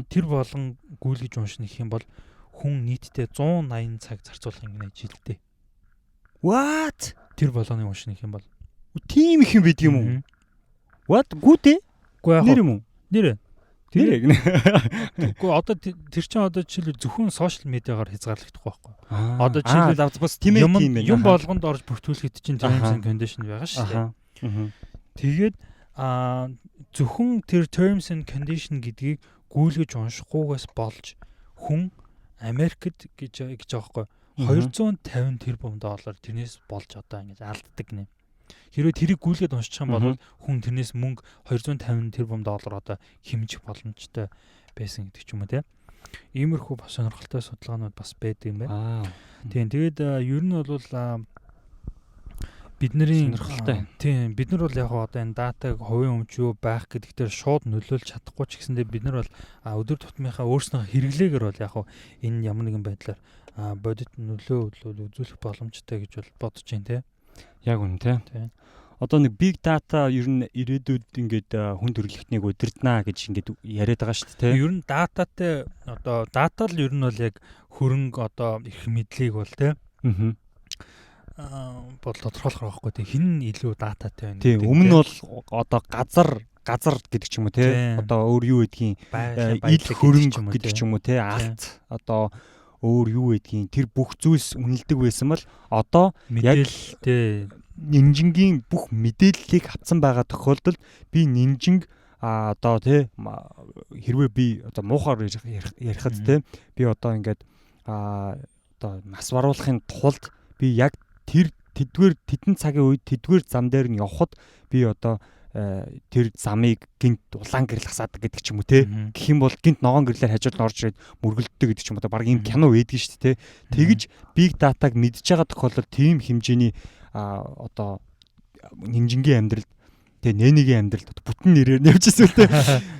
тэр болон гүйлгэж уншна гэх юм бол хүн нийтдээ 180 цаг зарцуулах юм жилдээ. What? Тэр болгоны уншна гэх юм бол тийм их юм бид юм уу? What? Гүтээ? Нэр юм уу? Нэр. Тэр яг. Гэхдээ одоо тэр чинь одоо жишээлбэл зөвхөн сошиал медиагаар хязгаарлагдах байхгүй. Одоо жишээлбэл бас тийм юм болгонд орж бүртгүүлэхэд чинь terms and condition байгаа шүү дээ. Тэгээд зөвхөн тэр terms and condition гэдгийг гүйлгэж уншихгүйгээс болж хүн Америкт гэж байгаа байхгүй 250 тэрбум доллар тэрнээс болж одоо ингэж алддаг нэ. Хэрвээ тэрийг гүйлгээд уншчих юм бол хүн тэрнээс мөнгө 250 тэрбум доллар одоо хэмжих боломжтой байсан гэдэг ч юм уу те. Иймэрхүү бас сонирхолтой судалгаанууд бас байдаг юм байна. Тийм тэгээд ер нь бол бидний тийм бид нар бол яг одоо энэ датаг хувийн өмч юу байх гэдэгтэр шууд нөлөөлж чадахгүй ч гэсэндээ бид нар бол өдөр тутмынхаа өөрснөө хэрэглээгээр бол яг энэ ямар нэгэн байдлаар бодит нөлөө үзүүлэх боломжтой гэж бол бодож байна те. Яг үнэ те. Одоо нэг big data ер нь ирээдүйд ингээд хүн төрөлхтнийг удирднаа гэж ингээд яриад байгаа шүү дээ те. Ер нь дататай одоо дата л ер нь бол яг хөрөнгө одоо их мэдлийг бол те. Бол тодорхойлох байхгүй тийм хин илүү дататай байна. Тийм өмнө нь бол одоо газар гэдэг ч юм уу те одоо өөр юу гэдгийг ил хөрөнгө гэдэг ч юм уу те алт одоо өөр юу гэдгийг тэр бүх зүйлс үнэлдэг байсан бол одоо яг нинжингийн бүх мэдээллийг авсан байгаа тохиолдолд би нинжинг одоо те хэрвээ би одоо муухаар ярихад те би одоо ингээд одоо нас баруулахын тулд би яг тэдэн цагийн үед тэдгээр зам дээр нь явхад би одоо тэр замыг гинт улаан гэрэл хасаадаг гэдэг ч юм уу те гэх юм бол гинт ногоон гэрлээр хажууд нь орж ирээд мөргөлддөг гэдэг ч юм уу баг ийм кино байдаг шүү дээ те тэгж big data-г мэдж байгаа тохиолдолд тийм хэмжээний одоо нинжингийн амьдралд тэгээ нээнигийн амьдралд бүтэн нэрээр нь явжсэн те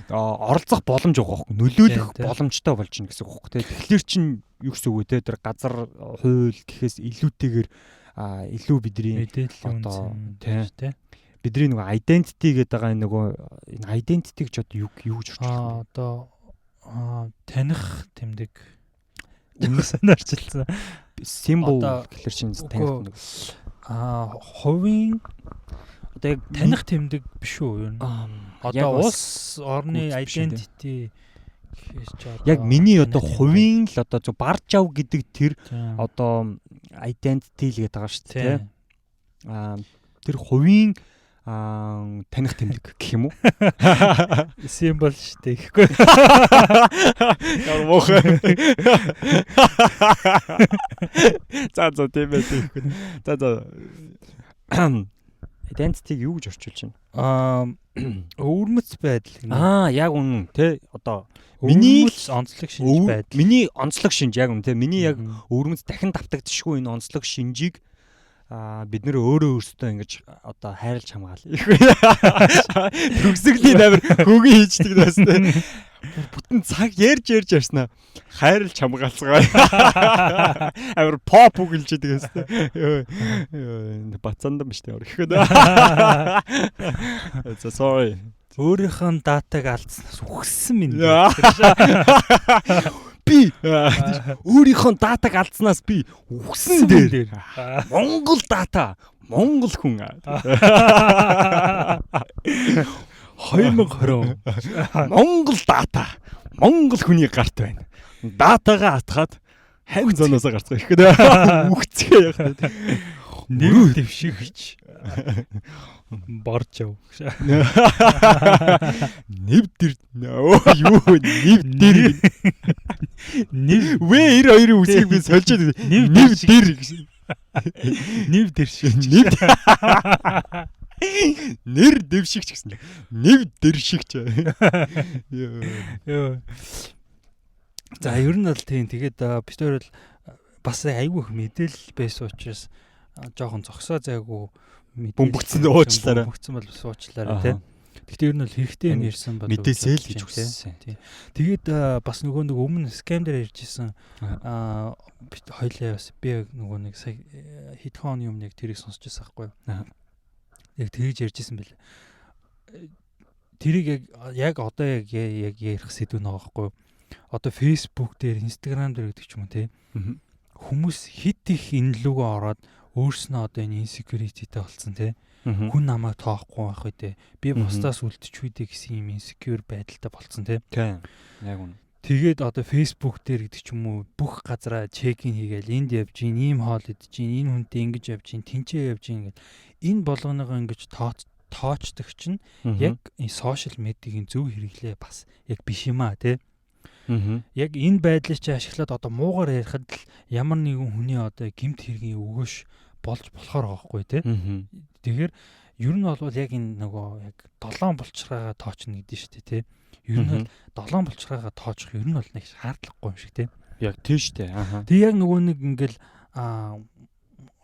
оролцох боломж байгаа байхгүй нөлөөлөх боломжтой болж байна гэсэн үг те тэгэхээр чин юу гэсэн үг вэ те тэр газар хууль гэхээс илүүтэйгээр илүү бидний одоо тий бидний нөгөө identity гэдэг байгаа нөгөө энэ identity гэж одоо юу гэж орчуулсан одоо таних тэмдэг үнэ санаарчилсан символ гэхэлэр чинь таних хувийн одоо яг таних тэмдэг биш үү юу одоо улс орны identity яг миний одоо хувийн л одоо зөв барж ав гэдэг тэр одоо identity л гэдэг байгаа шүү дээ. Тэр хувийн таних тэмдэг гэх юм уу? Символ шүү дээ гэхгүй. Ямар муухай. За тийм байх гэхгүй. За identity-г юу гэж орчуулж байна? Өвөрмөц байдал. Яг үнэн тий одоо миний онцлог шинж байдал. Миний онцлог шинж яг үнэ тий. Миний яг өвөрмөц дахин давтагдчихгүй энэ онцлог шинжийг бид нэр өөрөө өөрсдөө ингэж одоо хайрлж хамгаалъя. Төгсгөлийн амар хөөгөө хийждэг нас тий. Бүтэн цаг ярьж ярьснаа хайрлж хамгаалцгаа. Амар pop үгэлж идэг гэсэн. Ёо бацандан биш тэр ихэд. Sorry. Өөрийнхөө датаг алдснаас үхсэн минь. Би өөрийнхөө датаг алдснаас би үхсэн дээр. Монгол дата, Монгол хүн. 2020 Монгол дата, Монгол хүний гарт байна. Датагаа атгаад хань зоноосоо гарцгаа ихэд үхцгээ яг. Нэр дэвшигч. Борж яв. Нэв дэр юу нэв дэр Нэв вэ 92-ийн үсгийг би сольж нэв дэр нэв дэр шиг. Нэр дэв шиг ч гэсэн. Нэв дэр шиг ч. Йоо. За ер нь бол тийм тэгээд бид хоёр бол бас айгүй их мэдээлэл байсан учраас жоохон зогсоо зайгүй бөмбөгцөнд уучлаарай. Бөмбөгцөн бол бас уучлаарай тий. Гэхдээ ер нь бол хэрэгтэй юм ярьсан бол мэдээсэй л гэж хүссэн. Тэгээд бас нөгөө нэг өмнө скам дээр ярьжсэн бид хоёлаа бас би нөгөө нэг сая хэдхэн оны өмнө яг тэрийг сонсч байсан байхгүй юу. Яг тэгж ярьжсэн байлаа. Тэрийг яг одоо яг ярих сэдв нэг байхгүй юу. Одоо Facebook дээр, Instagram дээр гэдэг ч юм уу те. Хүмүүс хит их энэ лүгөө ороод өөрснөө одоо энэ insecurity-тэй болцсон те. Хүн намайг тоохгүй байх үедээ би бусдаас үлдчих үедээ гэсэн юм insecure байдалтай болцсон те. Тийм. Яг үнэ. Тэгээд одоо Facebook дээр гэдэг ч юм уу бүх газараа чекин хийгээл энд явж гин, ийм хоол идэж гин, энэ хүнтэй ингэж явж гин, тэнцээ явж гин гэл энэ болгоныгоо ингэж тоочдог чинь яг энэ сошиал медиагийн зөв хэрэглээ бас яг биш юм аа те. Яг энэ байдлыг чи ашиглаад одоо муугар ярихад л ямар нэгэн хүний одоо гэмт хэргийн өгөөш болж болохоор байгаа хгүй те. Тэгэхээр ер нь бол яг энэ нөгөө яг 7 булчиргаага тоочно гэдэг шүү дээ те. Ер нь бол 7 булчиргаага тоочих ер нь бол нэг шаардлагагүй юм шиг те. Яг тийм шүү дээ. Тэг яг нөгөө нэг ингээл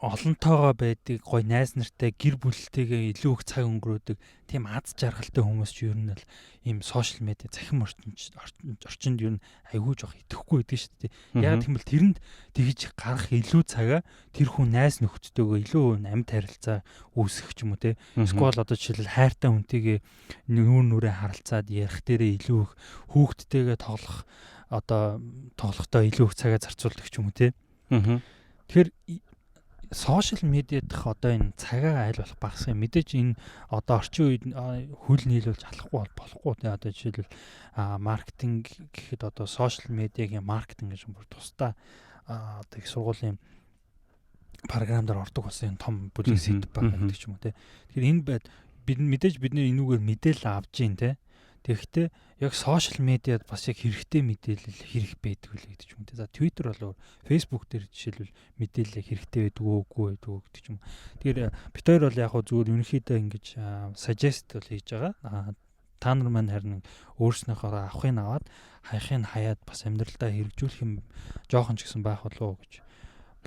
олонтойгоо байдаг гой найз нартай гэр бүлтэйгээ илүү их цаг өнгөрөөдөг тийм аз жаргалтай хүмүүс ч ер нь л ийм сошиал медиа захим орчинд ер нь айгүй жоох идэхгүй байдаг шүү дээ. Яг тийм л тэрэнд тэгж гарах илүү цагаа тэр хүн найз нөхдөдөө илүү амьд харилцаа үүсгэх ч юм уу те. Эсвэл одоо жишээл хайртай хүнтэйгээ нүрээ харалцаад ярих дээрээ илүү их хүүхдтэйгээ тоглохдоо илүү их цагаа зарцуулдаг ч юм уу те. Тэгэхээр сошиал медиа дах одоо энэ цагаа айл болох багсаа мэдээж энэ одоо орчин үед хөл нийлүүлж алахгүй болохгүй те. Одоо жишээлбэл маркетинг гэхэд одоо сошиал медиагийн маркетинг гэж бүр тусдаа одоо их сургуулийн програм дээр ордог болсон том бүлэг сэдв байгаа гэдэг ч юм уу те. Тэгэхээр энэ бид мэдээж бид энүүгээр мэдээлэл авж гин те. Тэгэхдээ яг сошиал медиад бас яг хэрэгтэй мэдээлэл хэрэг байдаг л гэдэг ч юм те. За Twitter болоо Facebook дээр жишээлбэл мэдээлэл хэрэгтэй байдаг үгүй байдаг гэдэг ч юм. Тэгэхээр бид хоёр бол яг хөө зүгээр ерөнхийдөө ингэж suggest бол хийж байгаа. Та нар маань харин өөрснөөхөө авахыг аваад хаяхыг хаяад бас амьдралдаа хэрэгжүүлэх юм жоохон ч гэсэн байх болов уу гэж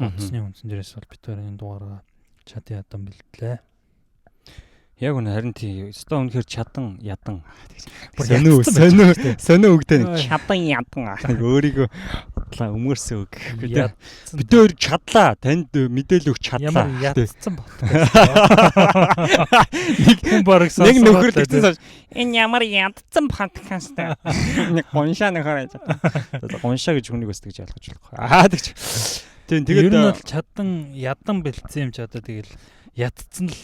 бодсны үндсэн дээрээс бол бид хоёр энэ дугаараа чад ядан бэлтлээ. Яг үнэ харин тийм өстой үнэхээр чадан ядан сонио өгдөө чадан ядан өөрийгөө өмөрсөн үг. Бид өөр чадлаа танд мэдээлэл өгч чадлаа. Ямар ядцсан подкаст. Нэг хүн бараг сонсоо. Нэг нөхөр тэгсэн энэ ямар ядцсан подкаст. Нэг гоншаа нөхөр яаж. Гоншаа гэж хүнийг өсдөг гэж ойлгож байна. Тэгч. Тэгээд ер нь бол чадан ядан бэлдсэн юм ч одоо тэгэл ядцсан л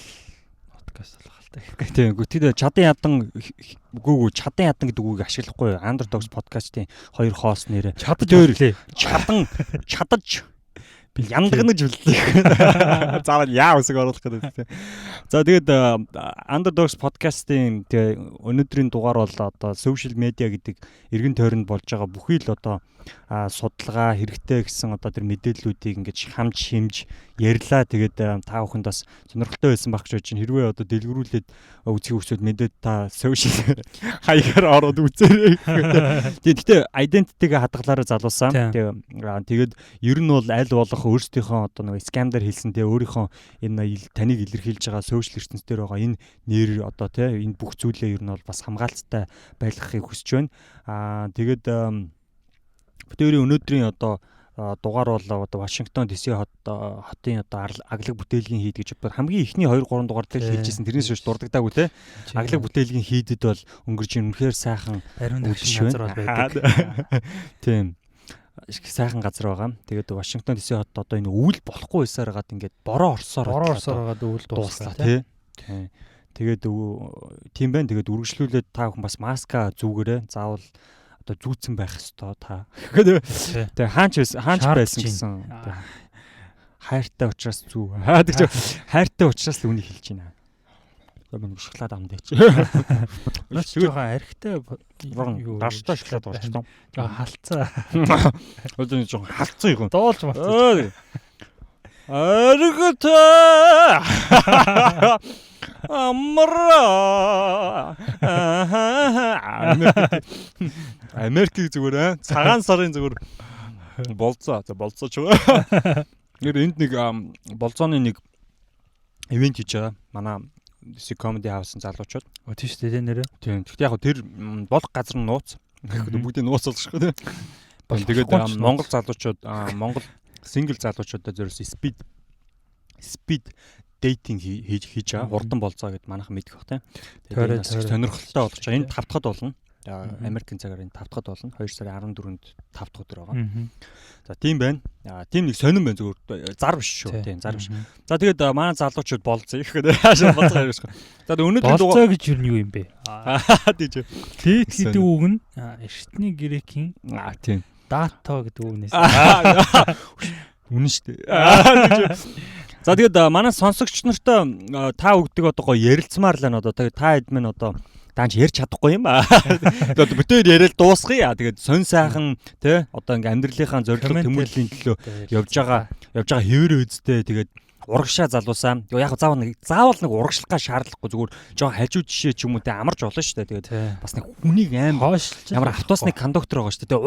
подкаст болох алтай. Тийм гэхдээ чадан ядан үгүй чадан ядан гэдэг үгийг ашиглахгүй Underdogs podcast-ийн хоёр хост нэрээ чадаж янганаж үлээ. Заавал яа үсэг оруулах гэдэг. За тэгээд Underdogs podcast-ийн өнөөдрийн дугаар бол одоо social media гэдэг эргэн тойронд болж байгаа бүхий л одоо судалгаа хэрэгтэй гэсэн одоо тэр мэдээллүүдийг ингэж хамж хэмж ярьлаа. Тэгээд та бүхэнд бас сонирхолтой байсан байх гэж бодож байна. Хэрвээ одоо дэлгэрүүлээд үзэх хүсвэл мэдээд та social хаягаар ороод үзээрэй. Гэхдээ identity-гээ хадгалаараа залуусан. Тэгээд ер нь бол аль болох өөрсдийнхөө одоо нэг скамдэр хэлсэнтэй өөрийнхөө энэ таныг илэрхийлж байгаа social ертөнц дээр байгаа энэ нэр одоо энэ бүх зүйлээ ер нь бол бас хамгаалцтай байлгахыг хүсэж байна. Тэгээд бидний өнөөдрийн одоо дугаар бол одоо Вашингтон DC хотын одоо аглаг бүтээлгийн хийд гэж хамгийн ихний 2-3 дугаар дээр хэлжсэн. Тэрнээс шүүж дурддаггүй те. Аглаг бүтээлгийн хийдэд бол өнгөрч үнэхээр сайхан ариун газар бол байдаг. Тийм. Сайхан газар байгаа. Тэгээд Вашингтон DC хот одоо энэ өвөл болохгүй байсаар гаад ингээд бороо орсоор гаад өвөл дууслаа тий. Тэгээд тийм байна. Тэгээд үргэлжлүүлээд та бүхэн бас маска зүгээрээ заавал одоо зүүцэн байх ёстой та. Тэгээд хаанч байсан гэсэн. хайртай учраас зүв. Тэг чи хайртай учраас л үнийг хэлж байна. Нэг шоколад амд ич. Наач жоохон архитай даштай шоколад болчихсон. Жоохон халцаа. Өөдөө жоохон халцсан юм. Дуулж мацсан. Аргата амра Америк зүгээр цагаан сарын зүгээр болцоо ч байгаа. Нэр энд нэг болцооны нэг ивент хийж байгаа. Манай comedy house-ын залуучууд. Тийм шүү дээ нэрээ. Тийм. Гэхдээ яг тэр болох газар нь нууц. Бүгдээ нууц болгох шүү дээ. Тэгээд Монгол залуучууд Монгол сингл залуучуудаа зөвөрс speed dating хийж байгаа. Хурдан болцоо гэд манайхан мэдэх бах тийм. Тэгээд сонирхолтой болж байгаа. Энэ 5 дахьад болно. Америкийн цагаар энэ 5 дахьад болно. 2 сарын 14-нд 5 дахь өдөр байгаа. За тийм байна. Тийм нэг сонирн байна зүгээр зар биш шүү. Тийм зар биш. За тэгээд манай залуучууд болцоо ихэд хаашаа болцоо гэж. За өнөөдөр болцоо гэж юу юм бэ? Тийм. Дээд гэдэг үг нь эртний грекийн тийм. Дата гэдэг үгнээс. Үнэн шүү дээ. За тэгээд манай сонсогч нартай та өгдөг одоо гоё ярилцмаар л байна одоо. Тэгээд та хэд мэн одоо даанч ярьж чадахгүй юм аа. Тэгээд бүтээр яриад дуусгая. Тэгээд сонь сайхан тий одоо ингээм амьдралынхаа зорилго тэмүүллийн төлөө явж байгаа хэвэр үзтэй тэгээд урагшаа залуусаа. Яг заавал нэг урагшлахаа шаардлагагүй зүгээр жоо хажуу жишээ ч юм уу те амарч болно шүү дээ. Тэгээд бас нэг хүнийг амар ямар автобусны кондуктор байгаа шүү дээ.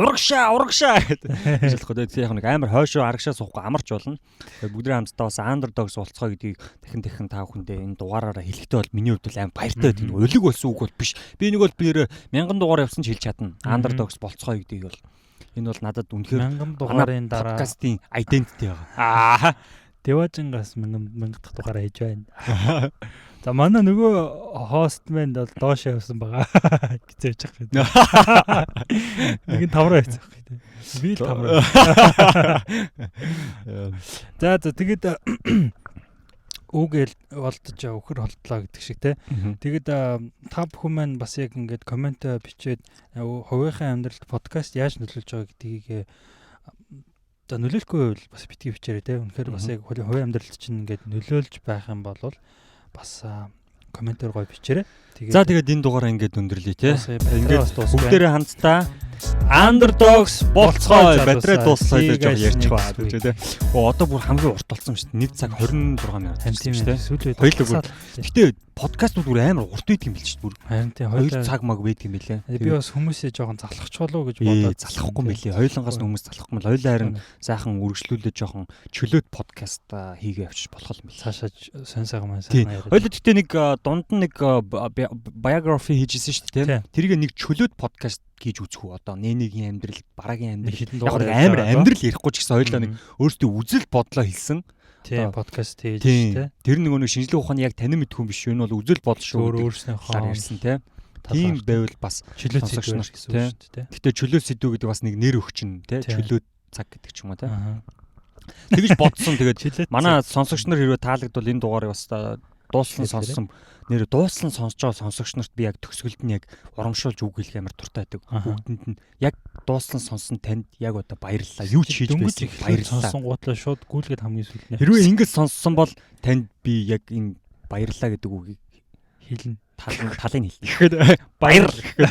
Урагшаа гэдэг. Тэгээд яг нэг амар хойшоо арагшаа суухгүй амарч болно. Тэгээд бүгдээ хамтдаа бас underdogs болцгоо гэдгийг дахин та бүхэндээ энэ дугаараараа хэлэхдээ бол миний хувьд бол амар баяртай байдаг. Өлөг болсон үг бол биш. Би нэг бол би 1000 дугаар явсан ч хэлж чадна. Underdogs болцгоо гэдгийг бол энэ бол надад үнэхээр 1000 дугаарын дараа подкастын identity байгаа. Дэважингаас 1000 дахь дугаараа хийж байна. За манай нөгөө хост мэн бол доош явсан байгаа. Гэзэж байгаа. Нэг нь 5 руу явсан байх. Би л 5 руу. За тэгээд үгээл болдож өхөр холдлоо гэдэг шиг те. Тэгээд та бүхэн маань бас яг ингээд комент бичээд хувийнхаа амьдралд подкаст яаж нөлөөлж байгаа гэдгийг за нөлөөлөхгүй бол бас битгий бичээрэй те. Үнэхээр бас яг хувийн амьдралд чинь ингээд нөлөөлж байх юм бол бас комментээр гоё бичээрэй. За тэгээд энэ дугаараа ингээд өндөрлөе те. Ингээд бүгдээрээ хамтдаа Underdogs болцгоо батарей дууссан гэж ярьж байгаа тийм те. Одоо бүр хамгийн урт болсон шүү дээ. 1 цаг 26 минут тийм шүү дээ. Хоёулаа. Гэтэ подкастууд бүр амар урт үйд юм бэл ч бүр. Харин тийм 2 цаг маг байдаг юм билээ. Би бас хүмүүсээ жоохон залхах болов гэж бодоод залхахгүй юм билээ. Хоёулангаас хүмүүс залхахгүй мэл хоёулаа харин сайхан үргэлжлүүлээд жоохон чөлөөт подкаст хийгээ явчих болох юм билээ. Цаашаа сонь сайхан маань сайхан яриа. Хоёулаа гэхдээ нэг дунд нь нэг biography хийжсэн шүү дээ. Тэрийг нэг чөлөөт подкаст хийж үзэх үү одоо нээгийн амьдрал бараагийн амьдрал амар амьдрал ярихгүй ч гэсэн хоёулаа нэг өөртөө үзэл бодлоо хэлсэн тийм подкаст хийж тий. Тэр нэг шинжлэх ухааны яг танин мэдэх юм биш юу энэ бол үзэл бодол шүү өөрснөөхөө ярьсан тий. Тийм байвал бас чөлөөт сэдв гэсэн үг шүү дээ. Гэтэ чөлөөт сэдв гэдэг бас нэг нэр өгчин тий. Чөлөөт цаг гэдэг ч юм уу тий. Тэгж бодсон тэгээд манай сонсогч нар хэрвээ таалагдвал энэ дугаарыг бас дууссан сонссон нэр дууслан сонсож байгаа сонсогч нарт би яг төгсгөлд нь яг урамшуулж үг хэлэх амар дуртай байдаг. Бүгдэнд нь яг дууслан сонсон танд яг одоо баярлалаа. Юу ч хийж байсан баярлалаа. Сонсон гутлаа шууд гүйлгээд хамгийн сүүлнэ. Хэрвээ ингэж сонссон бол танд би яг энэ баярлалаа гэдэг үгийг хэлнэ. Талын хэлнэ. Баяр гэхэд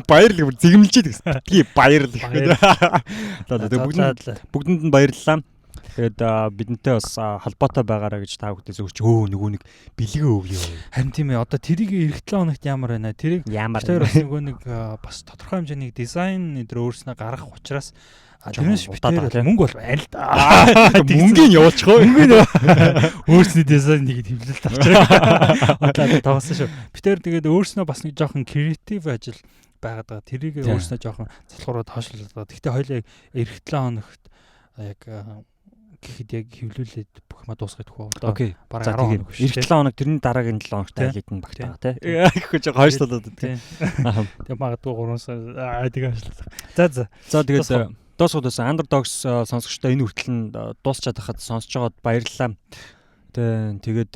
баярлал зэгмэлжээд гэсэн. Би баярлал гэхэд бүгдэнд нь баярлалаа. Тэгээд бидэнтэй бас холбоотой байгаараа гэж та бүхэнд зөвч нөгөө нэг бэлгээ өгье. Харин тийм ээ одоо тэрийг эх 7 хоногт ямар байна? Тэрийг тэр бас нөгөө нэг бас тодорхой хэмжээний дизайн өдр өөрснөө гаргах учраас тэрнээс битээр мөнгө бол байна л да. Мөнгөний явуулчих. Өөрсний дизайныг хэвлэлт авчраа. Одоо тавсан шүү. Битээр тэгээд өөрснөө бас нэг жоохон креатив ажил байгаад байгаа. Тэрийг өөрснөө жоохон залхуураад хойшлуулад байгаа. Гэхдээ хоёлаа эх 7 хоногт яг гэхэд яг хөвлүүлээд бүх юм дуусгах гэх үү. Одоо бараг 10 хоног биш. 7 хоног тэрний дараагийн 7 хоногт айлд нь багтаа тий. Гэхгүй жоо хойшлуулад тий. Тэгээ магадгүй 3 сар тэгээ хойшлуулах. За тэгээд дуусгадаас Underdogs сонсогчдоо энэ хүртэл нь дуусчаад хахад сонсож байгаад баярлалаа. Тэгээд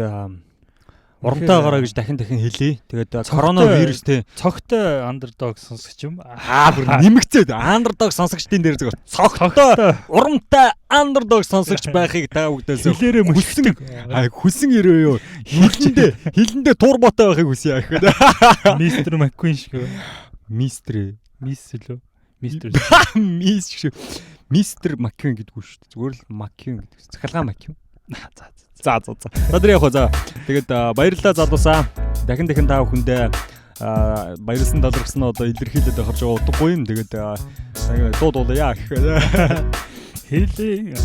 Урамтайгаараа гэж дахин хэлье. Тэгээд коронавирустэй цогтой андердог сонсогч юм. бүр нэмэгцээд андердог сонсогчдын дээр зүгээр цогтой урамтай андердог сонсогч байхыг та бүгдээс хэлээрээ мөчсөн. Хүсэн ирээ юу? Хилэндээ турботой байхыг хүсье яах вэ? Мистер Маккуин шиг. Мистер Мистер Мистер Маккуин гэдгүү шүү дээ. Зүгээр л Маккуин гэдэг. Захалгаан Маккуин. За. Надрын яг за. Тэгээд баярлалаа залуусаа. Дахин та бүхэндээ баярлсан талархсан одоо илэрхийлээд харж байгаа утгагүй юм. Тэгээд дуудуулъя гэхээр хэлээ.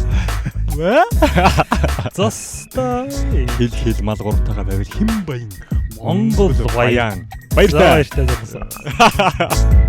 Зоста хэл мал гуравтайгаа байвал хэн баян Монгол баян. Баярлалаа. Баярлалаа.